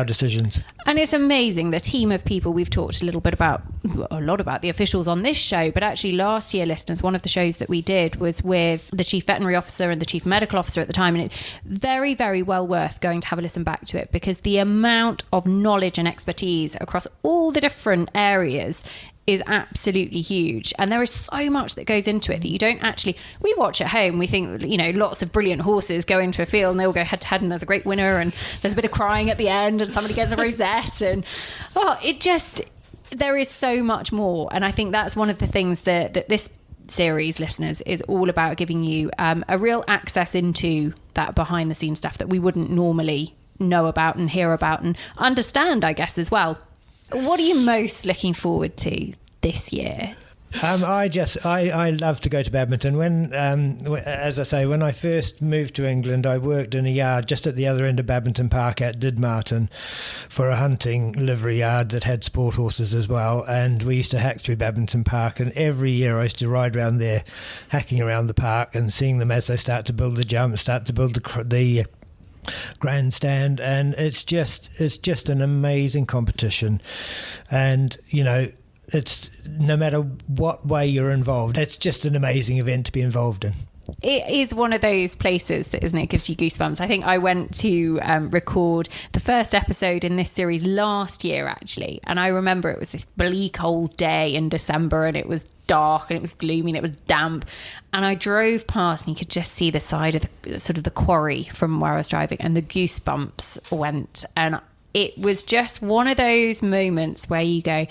decisions. And it's amazing, the team of people. We've talked a lot about the officials on this show, but actually last year, listeners, one of the shows that we did was with the chief veterinary officer and the chief medical officer at the time, and it's very, very well worth going to have a listen back to it, because the amount of knowledge and expertise across all the different areas is absolutely huge. And there is so much that goes into it that you don't actually... We watch at home, we think, lots of brilliant horses go into a field and they all go head to head and there's a great winner and there's a bit of crying at the end and somebody gets a rosette and... there is so much more. And I think that's one of the things that this series, listeners, is all about, giving you a real access into that behind the scenes stuff that we wouldn't normally know about and hear about and understand, I guess, as well. What are you most looking forward to this year? I love to go to Badminton. As I say, when I first moved to England, I worked in a yard just at the other end of Badminton Park at Didmarton for a hunting livery yard that had sport horses as well. And we used to hack through Badminton Park, and every year I used to ride around there, hacking around the park and seeing them as they start to build the jump, start to build the grandstand, and it's just an amazing competition. And it's, no matter what way you're involved, it's just an amazing event to be involved in. It is one of those places that, isn't it, gives you goosebumps. I think I went to record the first episode in this series last year, actually, and I remember it was this bleak old day in December, and it was dark and it was gloomy and it was damp, and I drove past and you could just see the side of the quarry from where I was driving, and the goosebumps went. And it was just one of those moments where you go,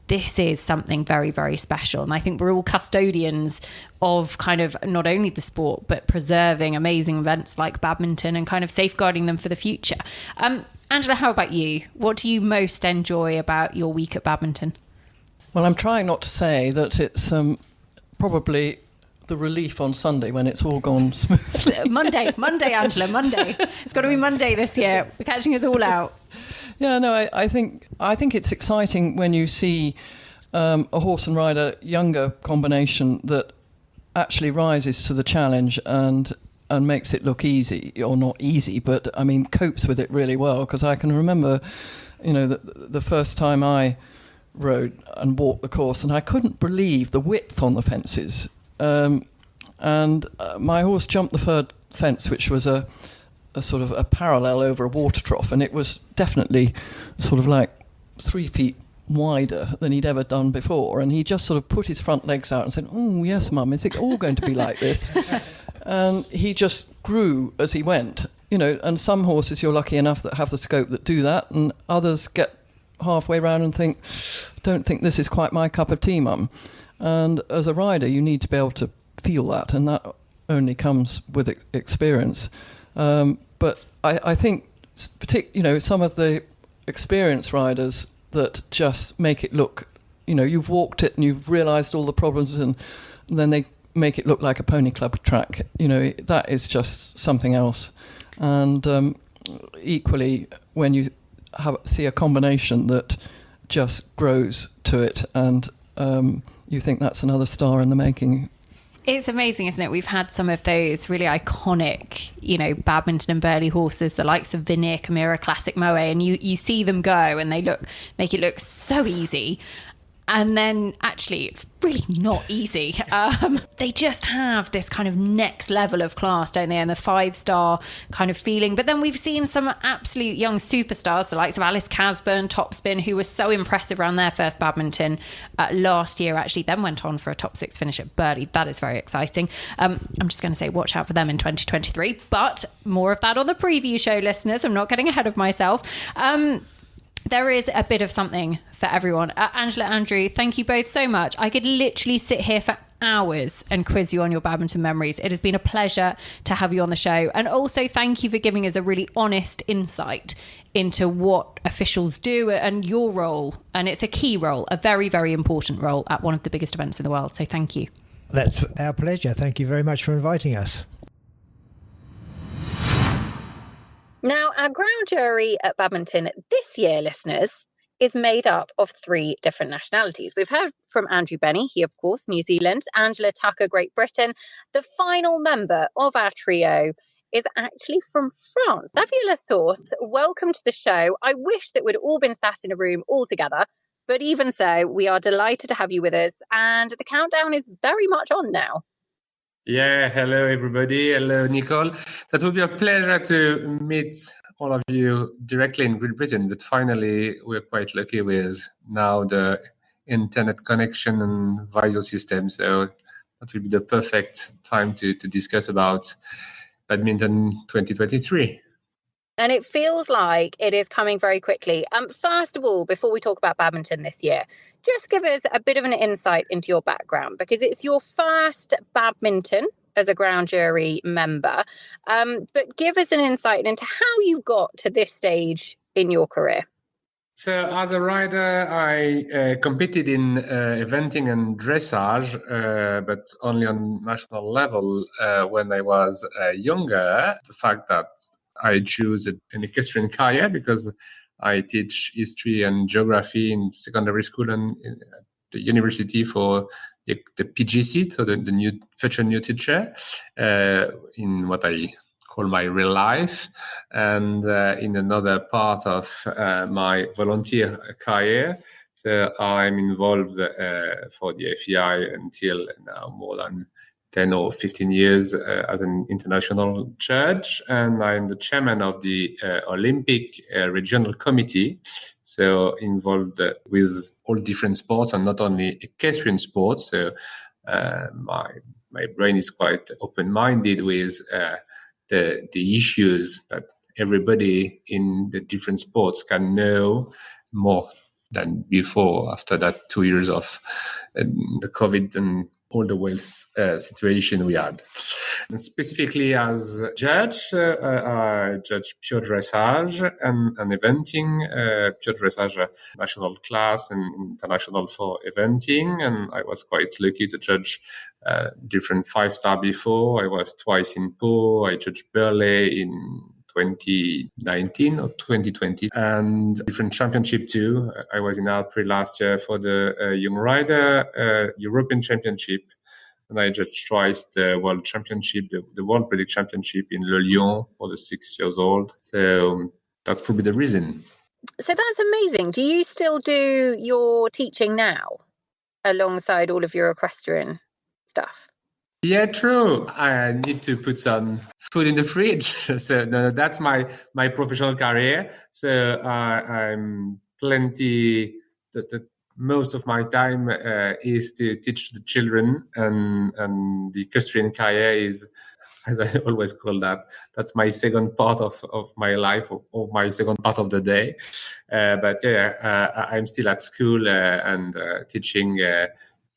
this is something very, very special. And I think we're all custodians of kind of not only the sport, but preserving amazing events like badminton and kind of safeguarding them for the future. Angela, how about you? What do you most enjoy about your week at Badminton? Well, I'm trying not to say that it's probably the relief on Sunday when it's all gone smoothly. Monday, Angela, Monday. It's got to be Monday this year. We're catching us all out. Yeah, no, I think it's exciting when you see a horse and rider younger combination that actually rises to the challenge and makes it look easy, or not easy, but I mean copes with it really well. Because I can remember, the first time I rode and walked the course, and I couldn't believe the width on the fences. And my horse jumped the third fence, which was a sort of a parallel over a water trough, and it was definitely sort of like 3 feet wider than he'd ever done before. And he just sort of put his front legs out and said, "Oh yes, Mum, is it all going to be like this?" And he just grew as he went, and some horses you're lucky enough that have the scope that do that, and others get halfway round and think, "Don't think this is quite my cup of tea, Mum." And as a rider, you need to be able to feel that, and that only comes with experience. But I think, some of the experienced riders that just make it look, you've walked it and you've realised all the problems, and then they make it look like a pony club track. That is just something else. And equally, when you see a combination that just grows to it, and you think that's another star in the making. It's amazing, isn't it? We've had some of those really iconic, badminton and burly horses, the likes of Bennie, Camira, Classic Moe, and you see them go and they make it look so easy. And then actually it's really not easy. They just have this kind of next level of class, don't they? And the 5-star kind of feeling. But then we've seen some absolute young superstars, the likes of Alice Casburn, Topspin, who was so impressive around their first badminton last year, actually, then went on for a top 6 finish at Burley. That is very exciting. I'm just going to say watch out for them in 2023. But more of that on the preview show, listeners. I'm not getting ahead of myself. There is a bit of something for everyone. Angela, Andrew, thank you both so much. I could literally sit here for hours and quiz you on your badminton memories. It has been a pleasure to have you on the show. And also thank you for giving us a really honest insight into what officials do and your role. And it's a key role, a very, very important role at one of the biggest events in the world. So thank you. That's our pleasure. Thank you very much for inviting us. Now, our ground jury at Badminton this year, listeners, is made up of 3 different nationalities. We've heard from Andrew Bennie, he, of course, New Zealand, Angela Tucker, Great Britain. The final member of our trio is actually from France. Xavier Source, welcome to the show. I wish that we'd all been sat in a room all together, but even so, we are delighted to have you with us, and the countdown is very much on now. Yeah, hello everybody. Hello, Nicole. That would be a pleasure to meet all of you directly in Great Britain, but finally we're quite lucky with now the internet connection and video system. So that will be the perfect time to discuss about Badminton 2023. And it feels like it is coming very quickly. First of all, before we talk about badminton this year, just give us a bit of an insight into your background, because it's your first badminton as a ground jury member. But give us an insight into how you got to this stage in your career. So as a rider, I competed in eventing and dressage, but only on national level when I was younger. The fact that I choose an equestrian career because I teach history and geography in secondary school and in the university for the PGC, so the new future new teacher, in what I call my real life, and in another part of my volunteer career. So I'm involved for the FEI until now more than 10 or 15 years as an international judge, and I'm the chairman of the Olympic regional committee, so involved with all different sports and not only equestrian sports. So my brain is quite open-minded with the issues that everybody in the different sports can know more than before after that 2 years of the COVID and all the wealth situation we had. And specifically as a judge, I judge pure dressage and eventing, pure dressage national class and international for eventing. And I was quite lucky to judge different 5-star before. I was twice in Pau. I judged Burley in 2019 or 2020, and different championship too. I was in Alpri last year for the Young Rider European Championship, and I judged twice the World Championship, the World Predict Championship in Le Lyon for the 6 years old. So that's probably the reason. So that's amazing. Do you still do your teaching now alongside all of your equestrian stuff? Yeah, true. I need to put some food in the fridge. So that's my professional career. So I'm plenty. Most of my time is to teach the children, and the equestrian career is, as I always call that's my second part of my life, or my second part of the day. But yeah, I'm still at school and teaching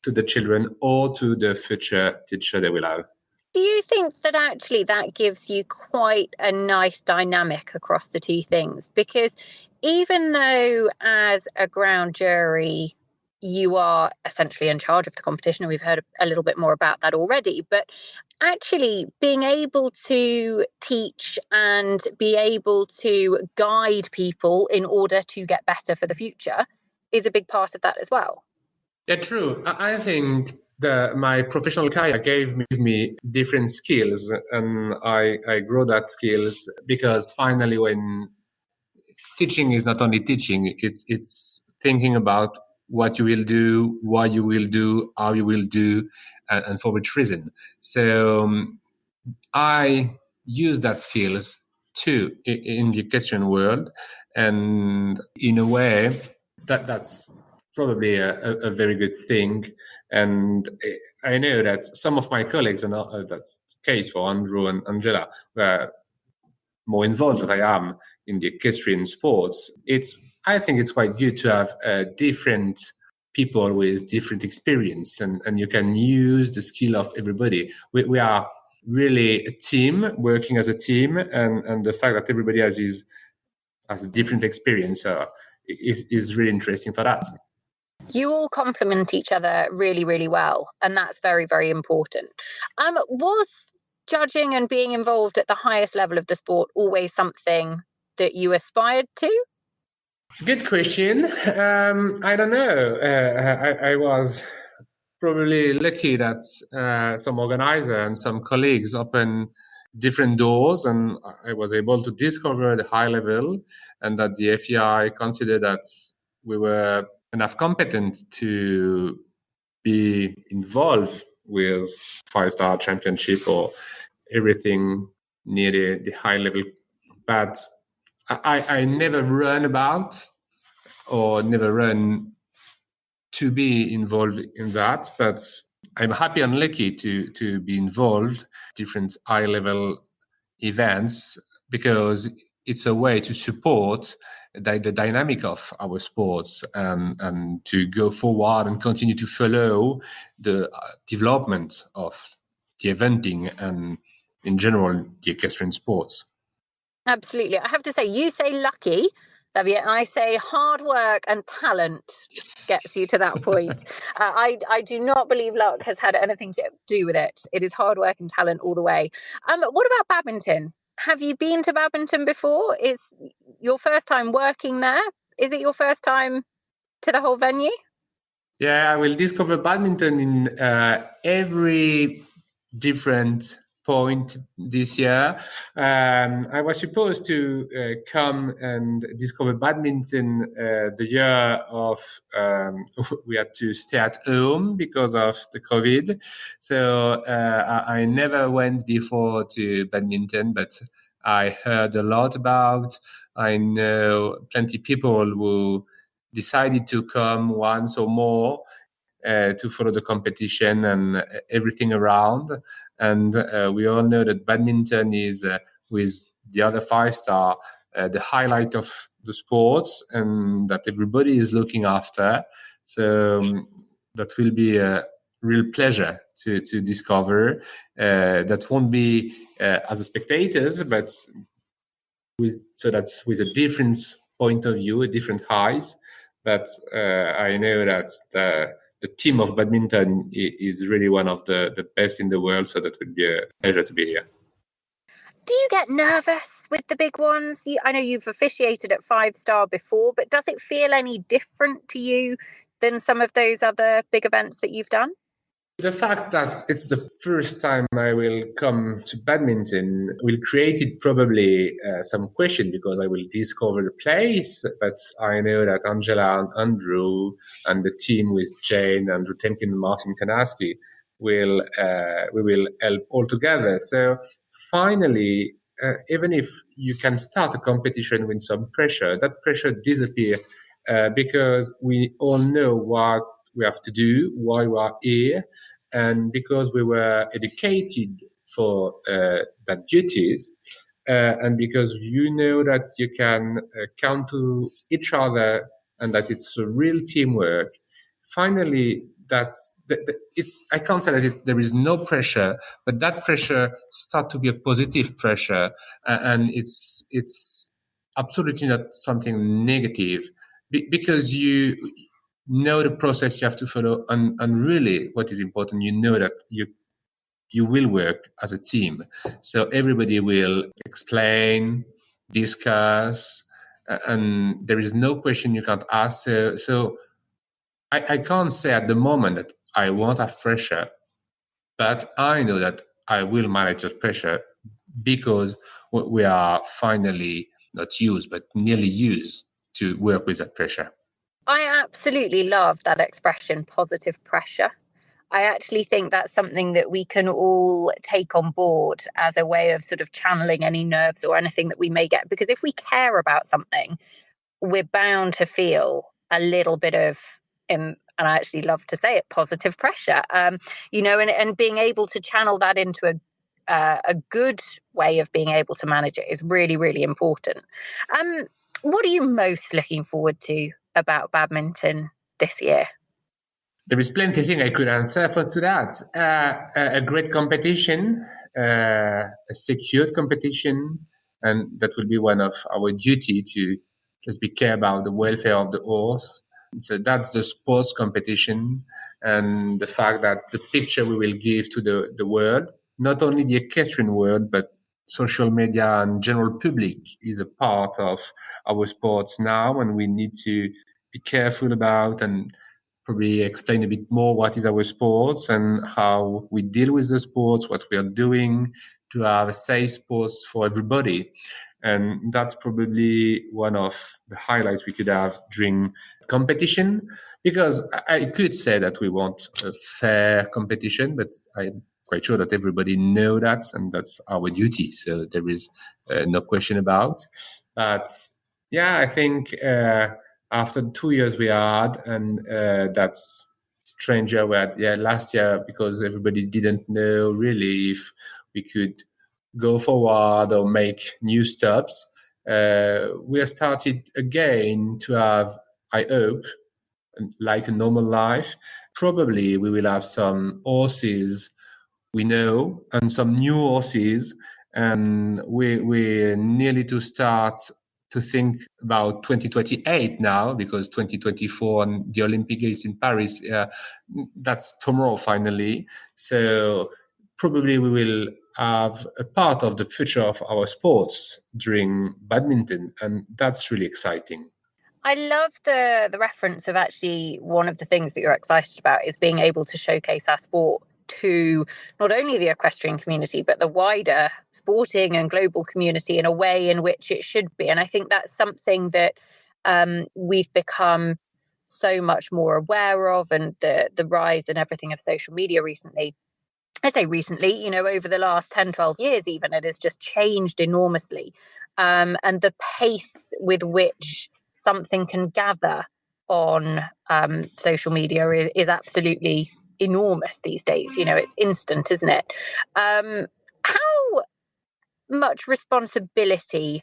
to the children or to the future teacher they will have. Do you think that actually that gives you quite a nice dynamic across the two things? Because even though as a ground jury, you are essentially in charge of the competition, and we've heard a little bit more about that already, but actually being able to teach and be able to guide people in order to get better for the future is a big part of that as well. Yeah, true. I think my professional career gave me different skills, and I grow that skills because finally, when teaching is not only teaching, it's thinking about what you will do, why you will do, how you will do, and for which reason. So I use that skills too in the education world, and in a way that's probably a very good thing. And I know that some of my colleagues, and that's the case for Andrew and Angela, were more involved than I am in the equestrian sports. I think it's quite good to have different people with different experience, and you can use the skill of everybody. We are really a team, working as a team, and the fact that everybody has a different experience is really interesting for that. You all complement each other really, really well, and that's very, very important. Was judging and being involved at the highest level of the sport always something that you aspired to? Good question. I don't know. I was probably lucky that some organizer and some colleagues opened different doors, and I was able to discover the high level, and that the FEI considered that we were enough competent to be involved with 5-star championship or everything near the high level. But I never run about or never run to be involved in that, but I'm happy and lucky to be involved different high level events, because it's a way to support the dynamic of our sports and to go forward and continue to follow the development of the eventing and in general the equestrian sports. Absolutely. I have to say, you say lucky, Xavier, I say hard work and talent gets you to that point. I do not believe luck has had anything to do with it. It is hard work and talent all the way. What about badminton? Have you been to badminton before? Is your first time working there? Is it your first time to the whole venue? Yeah, I will discover badminton in every different point this year. I was supposed to come and discover badminton the year of we had to stay at home because of the COVID. So I never went before to badminton, but I heard a lot about. I know plenty of people who decided to come once or more to follow the competition and everything around. And we all know that badminton is, with the other 5-star, the highlight of the sports, and that everybody is looking after. So that will be a real pleasure to discover. That won't be as a spectators, but that's with a different point of view, a different eyes. But I know that the team of badminton is really one of the best in the world, so that would be a pleasure to be here. Do you get nervous with the big ones? I know you've officiated at 5-star before, but does it feel any different to you than some of those other big events that you've done? The fact that it's the first time I will come to badminton will create probably some question, because I will discover the place. But I know that Angela and Andrew and the team with Jane, Andrew Temkin and Martin Kanaski we will help all together. So finally, even if you can start a competition with some pressure, that pressure disappears because we all know what we have to do, why we are here, and because we were educated for that duties, and because you know that you can count to each other and that it's a real teamwork. Finally, it's. I can't say that there is no pressure, but that pressure start to be a positive pressure, and it's absolutely not something negative, because you know the process you have to follow, and really what is important, you know that you will work as a team, so everybody will explain, discuss, and there is no question you can't ask. So I can't say at the moment that I won't have pressure, but I know that I will manage that pressure, because we are finally not used, but nearly used to work with that pressure. I absolutely love that expression, positive pressure. I actually think that's something that we can all take on board as a way of sort of channeling any nerves or anything that we may get. Because if we care about something, we're bound to feel a little bit of, and I actually love to say it, positive pressure, and being able to channel that into a good way of being able to manage it is really, really important. What are you most looking forward to about badminton this year? There is plenty of things I could answer to that. A great competition, a secured competition, and that will be one of our duty to just be care about the welfare of the horse. So that's the sports competition, and the fact that the picture we will give to the world, not only the equestrian world, but social media and general public is a part of our sports now, and we need to be careful about and probably explain a bit more what is our sports and how we deal with the sports, what we are doing to have a safe sports for everybody. And that's probably one of the highlights we could have during competition, because I could say that we want a fair competition, but I'm quite sure that everybody know that, and that's our duty. So there is no question about. But yeah, I think after 2 years we had, and that's stranger. We had last year, because everybody didn't know really if we could go forward or make new stops. We have started again to have, I hope, like a normal life. Probably we will have some horses we know and some new horses, and we're nearly to start to think about 2028 now, because 2024 and the Olympic Games in Paris, that's tomorrow finally. So probably we will have a part of the future of our sports during badminton, and that's really exciting. I love the reference of actually one of the things that you're excited about is being able to showcase our sport to not only the equestrian community, but the wider sporting and global community in a way in which it should be. And I think that's something that we've become so much more aware of, and the rise and everything of social media recently. I say recently, over the last 10, 12 years even, it has just changed enormously. And the pace with which something can gather on social media is absolutely enormous these days. It's instant, isn't it? How much responsibility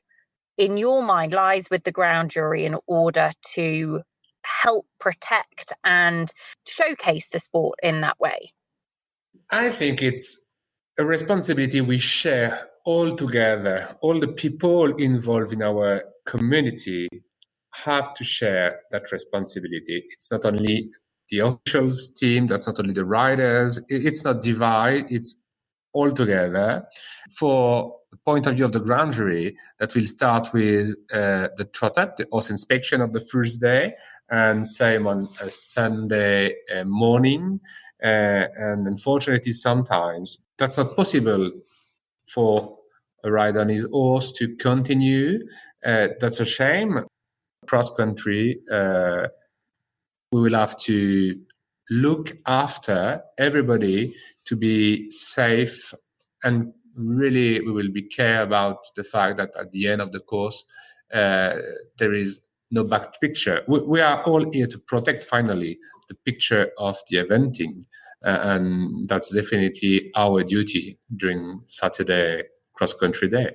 in your mind lies with the ground jury in order to help protect and showcase the sport in that way? I think it's a responsibility we share all together. All the people involved in our community have to share that responsibility. It's not only the officials team, that's not only the riders, it's not divide, it's all together. For the point of view of the ground jury, that will start with the trot-up, the horse inspection of the first day, and same on a Sunday morning. And unfortunately, sometimes that's not possible for a rider on his horse to continue. That's a shame. Cross country, we will have to look after everybody to be safe, and really we will be care about the fact that at the end of the course there is no back picture. We are all here to protect finally the picture of the eventing, and that's definitely our duty during Saturday cross country day.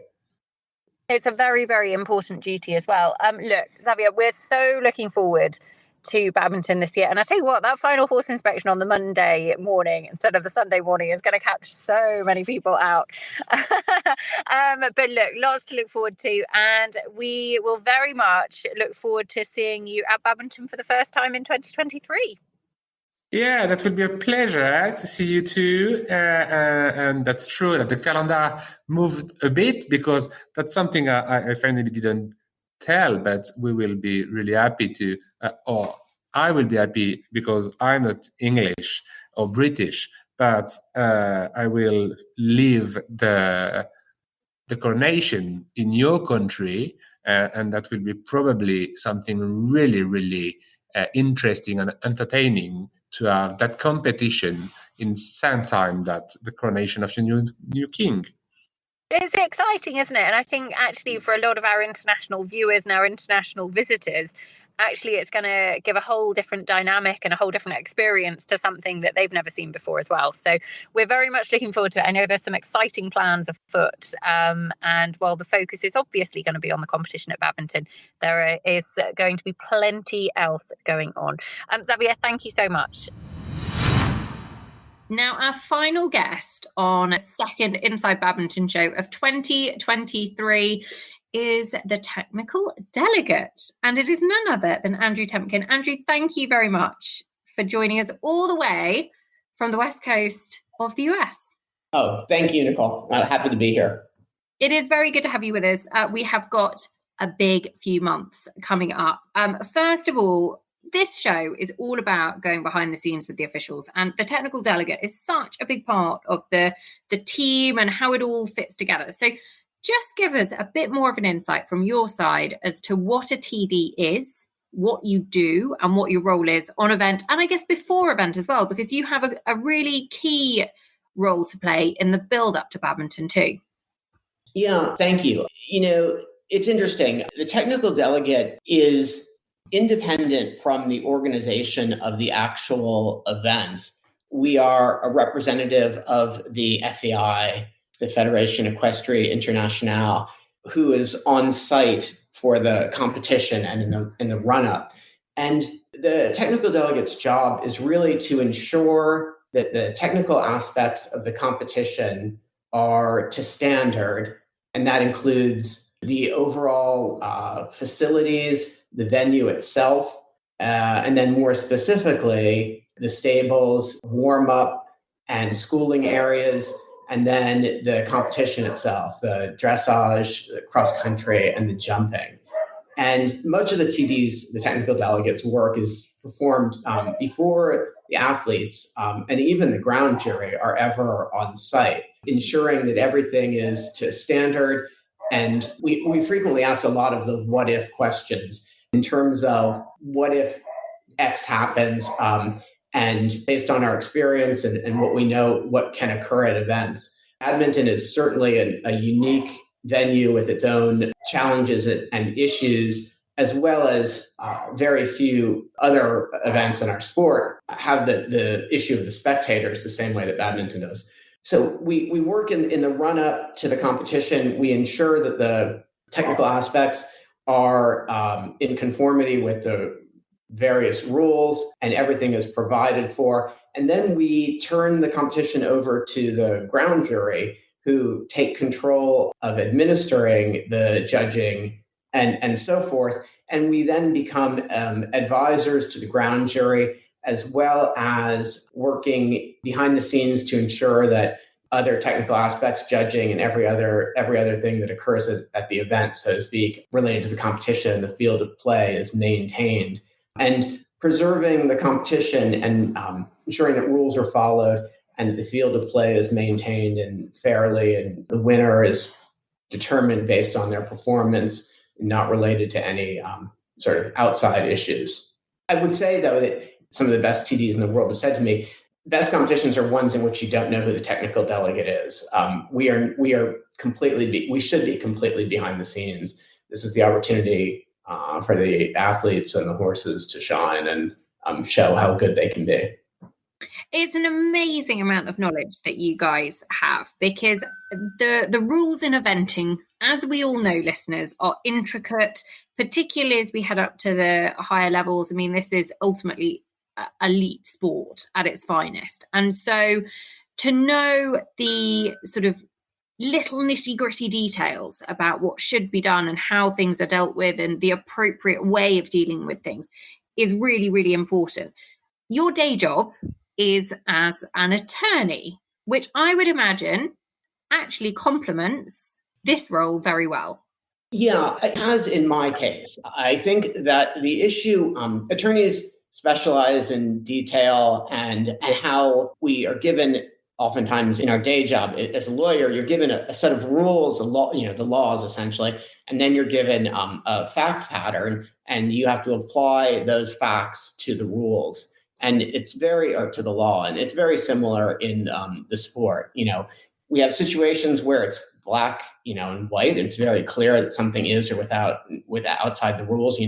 It's a very, very important duty as well. Look, Xavier, we're so looking forward to badminton this year. And I tell you what, that final horse inspection on the Monday morning instead of the Sunday morning is going to catch so many people out. But look, lots to look forward to. And we will very much look forward to seeing you at badminton for the first time in 2023. Yeah, that would be a pleasure to see you too. And that's true that the calendar moved a bit, because that's something I finally didn't tell, but we will be really happy to, or I will be happy, because I'm not English or British, but I will leave the coronation in your country, and that will be probably something really, really interesting and entertaining to have that competition in the same time that the coronation of your new king. It's exciting, isn't it? And I think actually for a lot of our international viewers and our international visitors, actually it's going to give a whole different dynamic and a whole different experience to something that they've never seen before as well. So we're very much looking forward to it. I know there's some exciting plans afoot. And while the focus is obviously going to be on the competition at badminton, there is going to be plenty else going on. Xavier, thank you so much. Now, our final guest on a second Inside Badminton show of 2023 is the technical delegate, and it is none other than Andrew Temkin. Andrew, thank you very much for joining us all the way from the west coast of the US. Oh, thank you, Nicole. I'm happy to be here. It is very good to have you with us. We have got a big few months coming up. First of all, this show is all about going behind the scenes with the officials, and the technical delegate is such a big part of the team and how it all fits together. So just give us a bit more of an insight from your side as to what a TD is, what you do, and what your role is on event, and I guess before event as well, because you have a really key role to play in the build up to badminton too. Yeah, thank you. You know, it's interesting. The technical delegate is independent from the organization of the actual events. We are a representative of the FEI, the Fédération Équestre Internationale, who is on site for the competition and in the run-up. And the technical delegate's job is really to ensure that the technical aspects of the competition are to standard, and that includes the overall facilities, the venue itself, and then more specifically, the stables, warm-up and schooling areas, and then the competition itself, the dressage, the cross-country, and the jumping. And much of the TD's, the technical delegates' work is performed before the athletes and even the ground jury are ever on site, ensuring that everything is to standard. And we frequently ask a lot of the what-if questions in terms of what if X happens, and based on our experience and what we know, what can occur at events. Badminton is certainly a unique venue with its own challenges and issues, as well as very few other events in our sport have the issue of the spectators the same way that badminton does. So we work in the run-up to the competition. We ensure that the technical aspects are in conformity with the various rules and everything is provided for. And then we turn the competition over to the ground jury, who take control of administering the judging and so forth. And we then become advisors to the ground jury, as well as working behind the scenes to ensure that other technical aspects, judging and every other thing that occurs at the event, so to speak, related to the competition, the field of play is maintained. And preserving the competition and ensuring that rules are followed and the field of play is maintained and fairly, and the winner is determined based on their performance, not related to any sort of outside issues. I would say, though, that some of the best TDs in the world have said to me, best competitions are ones in which you don't know who the technical delegate is. We should be completely behind the scenes. This is the opportunity for the athletes and the horses to shine and show how good they can be. It's an amazing amount of knowledge that you guys have, because the rules in eventing, as we all know, listeners, are intricate. particularly as we head up to the higher levels. I mean, this is ultimately elite sport at its finest. And so to know the sort of little nitty-gritty details about what should be done and how things are dealt with and the appropriate way of dealing with things is really, really important. Your day job is as an attorney, which I would imagine actually complements this role very well. Yeah, as in my case, I think that the issue, attorneys specialize in detail and how we are given, oftentimes in our day job as a lawyer, you're given a set of rules, the laws essentially, and then you're given a fact pattern, and you have to apply those facts to the rules. And it's to the law, and it's very similar in the sport. We have situations where it's black, and white. It's very clear that something is or without outside the rules.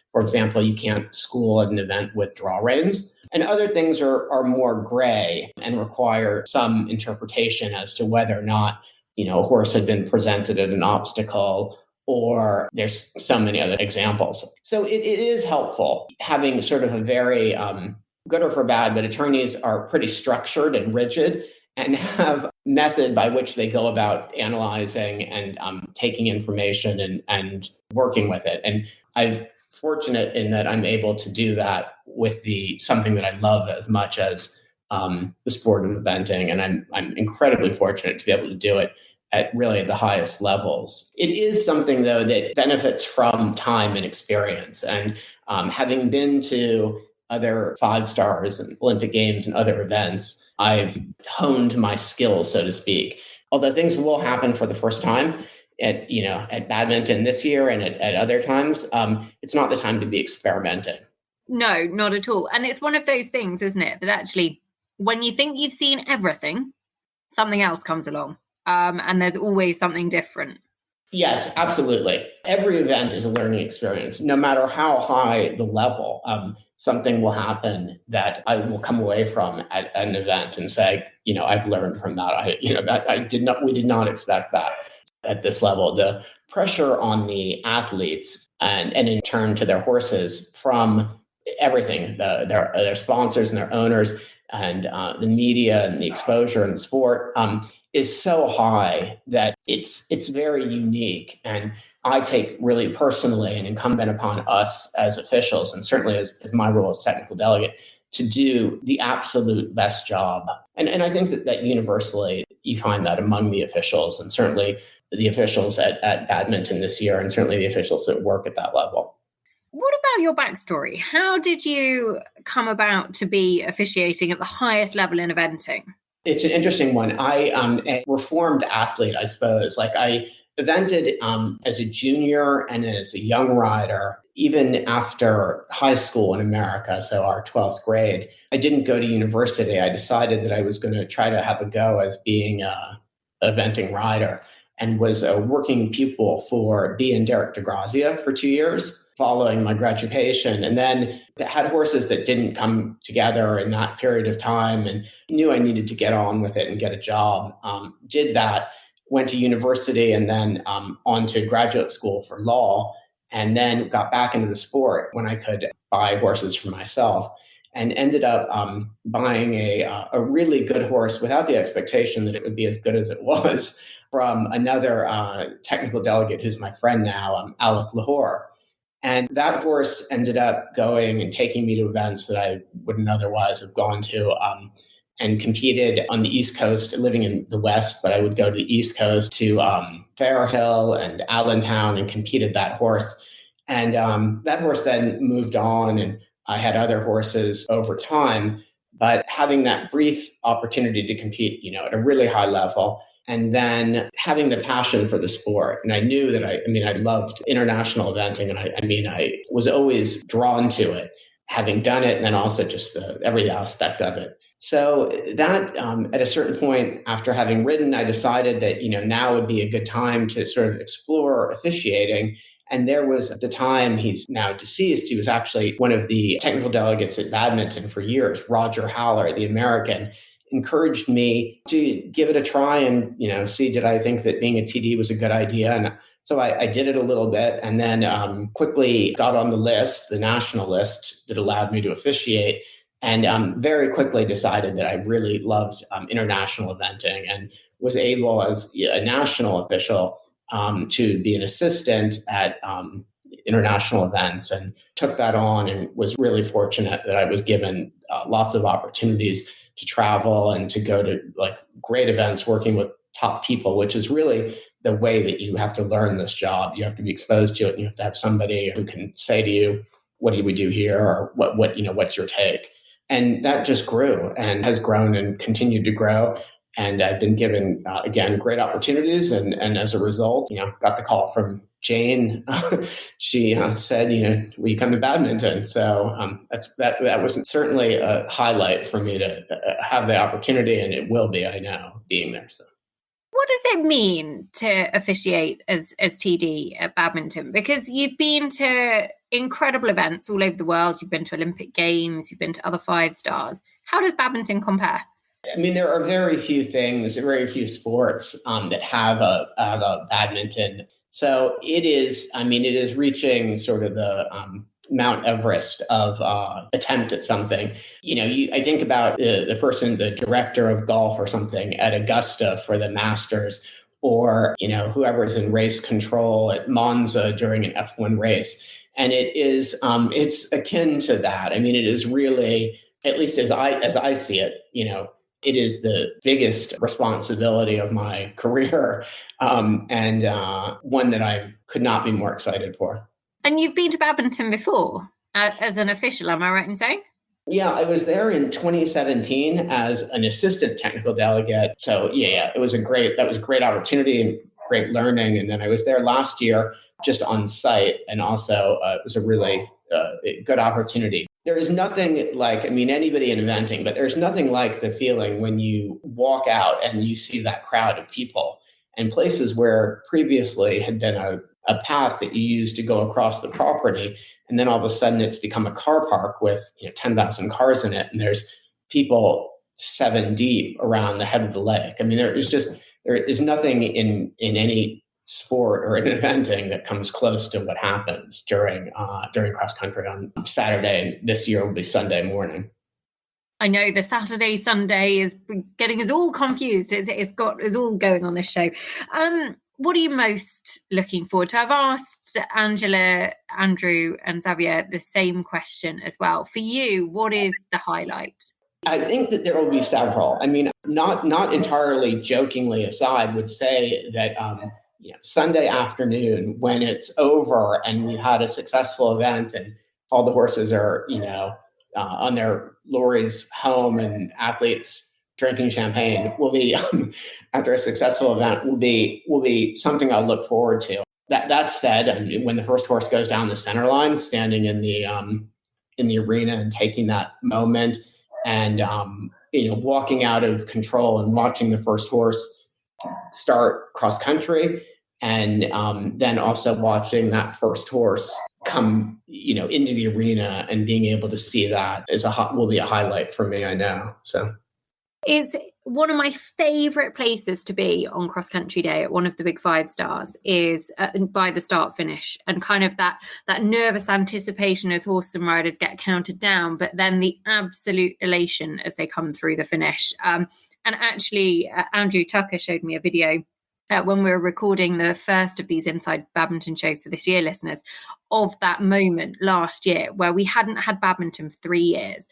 For example, you can't school at an event with draw reins. And other things are more gray and require some interpretation as to whether or not, a horse had been presented at an obstacle, or there's so many other examples. So it is helpful having sort of a very, good or for bad, but attorneys are pretty structured and rigid and have method by which they go about analyzing and taking information and working with it. And I'm fortunate in that I'm able to do that with something that I love as much as the sport of eventing. And I'm incredibly fortunate to be able to do it at really the highest levels. It is something, though, that benefits from time and experience. And having been to other 5 stars and Olympic Games and other events, I've honed my skills, so to speak. Although things will happen for the first time at badminton this year and at other times, it's not the time to be experimenting. No, not at all. And it's one of those things, isn't it, that actually, when you think you've seen everything, something else comes along, and there's always something different. Yes, absolutely. Every event is a learning experience, no matter how high the level. Something will happen that I will come away from at an event and say, I've learned from that. We did not expect that at this level. The pressure on the athletes and in turn to their horses from everything, their sponsors and their owners and the media and the exposure in the sport is so high that it's very unique. And I take really personally and incumbent upon us as officials, and certainly as my role as technical delegate, to do the absolute best job. And I think that universally you find that among the officials, and certainly the officials at badminton this year, and certainly the officials that work at that level. What about your backstory? How did you come about to be officiating at the highest level in eventing? It's an interesting one. I am a reformed athlete, I suppose. I evented as a junior and as a young rider, even after high school in America, so our 12th grade. I didn't go to university. I decided that I was going to try to have a go as being an eventing rider, and was a working pupil for B and Derek DeGrazia for 2 years following my graduation, and then had horses that didn't come together in that period of time and knew I needed to get on with it and get a job. Did that, went to university, and then on to graduate school for law, and then got back into the sport when I could buy horses for myself, and ended up buying a really good horse without the expectation that it would be as good as it was from another technical delegate who's my friend now, Alec Lahore. And that horse ended up going and taking me to events that I wouldn't otherwise have gone to, and competed on the East Coast, living in the West, but I would go to the East Coast to Fairhill and Allentown and competed that horse. And that horse then moved on, and I had other horses over time, but having that brief opportunity to compete, at a really high level, and then having the passion for the sport. And I knew that I loved international eventing, and I was always drawn to it, having done it, and then also just every aspect of it. So that at a certain point after having ridden, I decided that, now would be a good time to sort of explore officiating. And there was, at the time, he's now deceased, he was actually one of the technical delegates at badminton for years, Roger Haller, the American, encouraged me to give it a try and, see, did I think that being a TD was a good idea? And So I did it a little bit, and then quickly got on the list, the national list that allowed me to officiate, and very quickly decided that I really loved international eventing, and was able, as a national official, to be an assistant at international events, and took that on, and was really fortunate that I was given lots of opportunities to travel and to go to like great events working with top people, which is really the way that you have to learn this job. You have to be exposed to it, and you have to have somebody who can say to you, what do we do here? Or what's your take? And that just grew and has grown and continued to grow. And I've been given, again, great opportunities. And as a result, got the call from Jane. She said, will you come to badminton? So that was certainly a highlight for me to have the opportunity, and it will be, I know, being there. So. What does it mean to officiate as TD at badminton? Because you've been to incredible events all over the world. You've been to Olympic Games, you've been to other 5 stars. How does badminton compare? I mean, there are very few sports that have a badminton. So it is reaching sort of the Mount Everest of attempt at something. I think about the director of golf or something at Augusta for the Masters, or whoever's in race control at Monza during an F1 race, and it's akin to that. I mean, it is really, at least as I see it, it is the biggest responsibility of my career, and one that I could not be more excited for. And you've been to badminton before as an official, am I right in saying? Yeah, I was there in 2017 as an assistant technical delegate. So it was a great opportunity and great learning. And then I was there last year just on site, and also it was a really good opportunity. There is nothing like, anybody in eventing, but there's nothing like the feeling when you walk out and you see that crowd of people, and places where previously had been a path that you used to go across the property, and then all of a sudden it's become a car park with 10,000 cars in it, and there's people 7 deep around the head of the lake. I mean, there is nothing in any sport or in eventing that comes close to what happens during cross country on Saturday, and this year will be Sunday morning. I know the Saturday, Sunday is getting us all confused. It's all going on this show. What are you most looking forward to? I've asked Angela, Andrew, and Xavier the same question as well. For you, what is the highlight? I think that there will be several. I mean, not entirely jokingly aside, would say that Sunday afternoon, when it's over and we've had a successful event and all the horses are on their lorries home and athletes drinking champagne, will be after a successful event will be something I'll look forward to. That said, when the first horse goes down the center line, standing in the arena and taking that moment, and walking out of control and watching the first horse start cross country, and then also watching that first horse come into the arena and being able to see that will be a highlight for me, I know. So it's one of my favorite places to be on cross country day at one of the big 5 stars is by the start finish, and kind of that nervous anticipation as horses and riders get counted down, but then the absolute elation as they come through the finish. And actually, Andrew Tucker showed me a video when we were recording the first of these Inside Badminton shows for this year, listeners, of that moment last year where we hadn't had badminton for 3 years.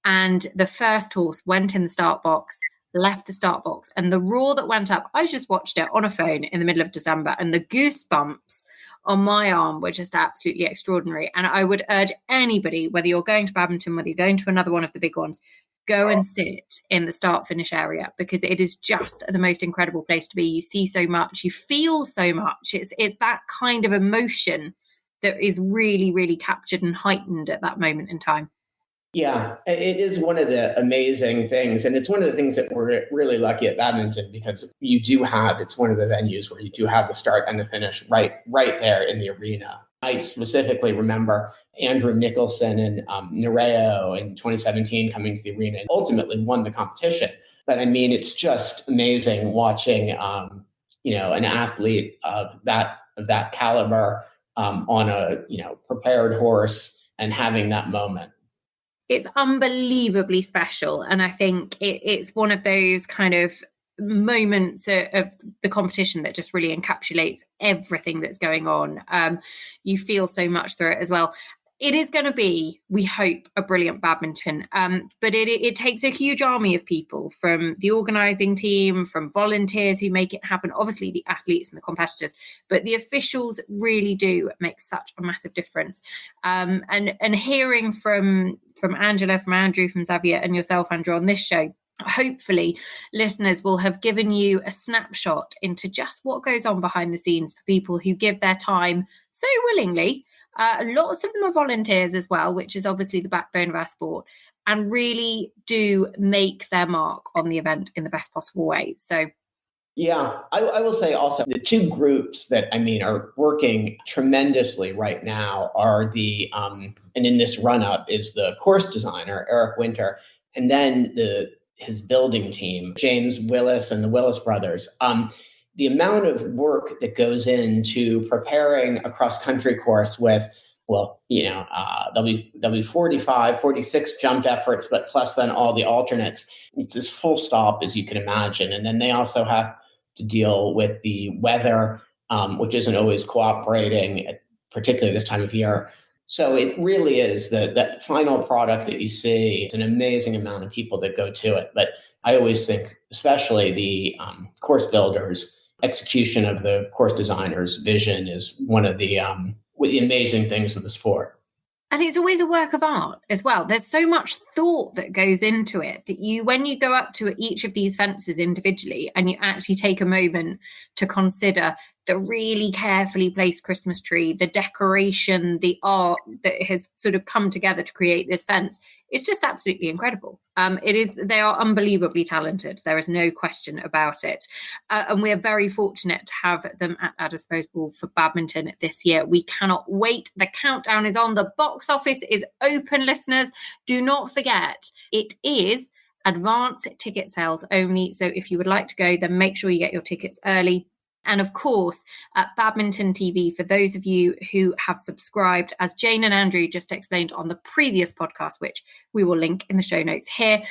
And the first horse went in the start box, left the start box, and the roar that went up, I just watched it on a phone in the middle of December, and the goosebumps on my arm were just absolutely extraordinary. And I would urge anybody, whether you're going to badminton, whether you're going to another one of the big ones, go and sit in the start finish area, because it is just the most incredible place to be. You see so much, you feel so much. It's that kind of emotion that is really, really captured and heightened at that moment in time. Yeah, it is one of the amazing things. And it's one of the things that we're really lucky at badminton, because it's one of the venues where you do have the start and the finish right there in the arena. I specifically remember Andrew Nicholson and Nereo in 2017 coming to the arena and ultimately won the competition. But I mean, it's just amazing watching an athlete of that caliber on a prepared horse and having that moment. It's unbelievably special. And I think it's one of those kind of moments of the competition that just really encapsulates everything that's going on. You feel so much through it as well. It is going to be, we hope, a brilliant badminton, but it takes a huge army of people, from the organising team, from volunteers who make it happen, obviously the athletes and the competitors, but the officials really do make such a massive difference. And hearing from Angela, from Andrew, from Xavier and yourself, Andrew, on this show, hopefully listeners will have given you a snapshot into just what goes on behind the scenes for people who give their time so willingly. Lots of them are volunteers as well, which is obviously the backbone of our sport, and really do make their mark on the event in the best possible way. So, yeah, I will say also the two groups that are working tremendously right now are the and in this run up is the course designer Eric Winter, and then his building team, James Willis and the Willis brothers. The amount of work that goes into preparing a cross-country course with, there'll be 45, 46 jump efforts, but plus then all the alternates. It's as full stop as you can imagine. And then they also have to deal with the weather, which isn't always cooperating, particularly this time of year. So it really is that final product that you see. It's an amazing amount of people that go to it. But I always think, especially the course builders, execution of the course designer's vision is one of the amazing things of the sport. And it's always a work of art as well. There's so much thought that goes into it that when you go up to each of these fences individually and you actually take a moment to consider the really carefully placed Christmas tree, the decoration, the art that has sort of come together to create this fence, it's just absolutely incredible. They are unbelievably talented. There is no question about it. And we're very fortunate to have them at our disposal for badminton this year. We cannot wait. The countdown is on. The box office is open, listeners. Do not forget, it is advance ticket sales only. So if you would like to go, then make sure you get your tickets early. And of course, at Badminton TV, for those of you who have subscribed, as Jane and Andrew just explained on the previous podcast, which we will link in the show notes here,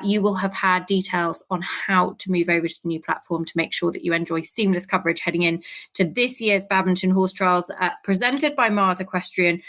you will have had details on how to move over to the new platform to make sure that you enjoy seamless coverage heading in to this year's Badminton Horse Trials, presented by Mars Equestrian,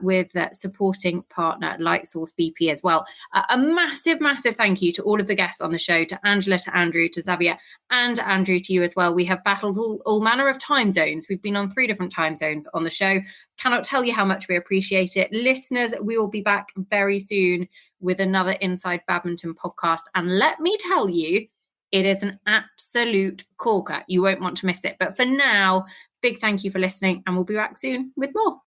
with supporting partner Lightsource BP as well. A massive, massive thank you to all of the guests on the show, to Angela, to Andrew, to Xavier, and Andrew, to you as well. We have battled all manner of time zones. We've been on 3 different time zones on the show. Cannot tell you how much we appreciate it. Listeners, we will be back very soon with another Inside Badminton podcast. And let me tell you, it is an absolute corker. You won't want to miss it. But for now, big thank you for listening, and we'll be back soon with more.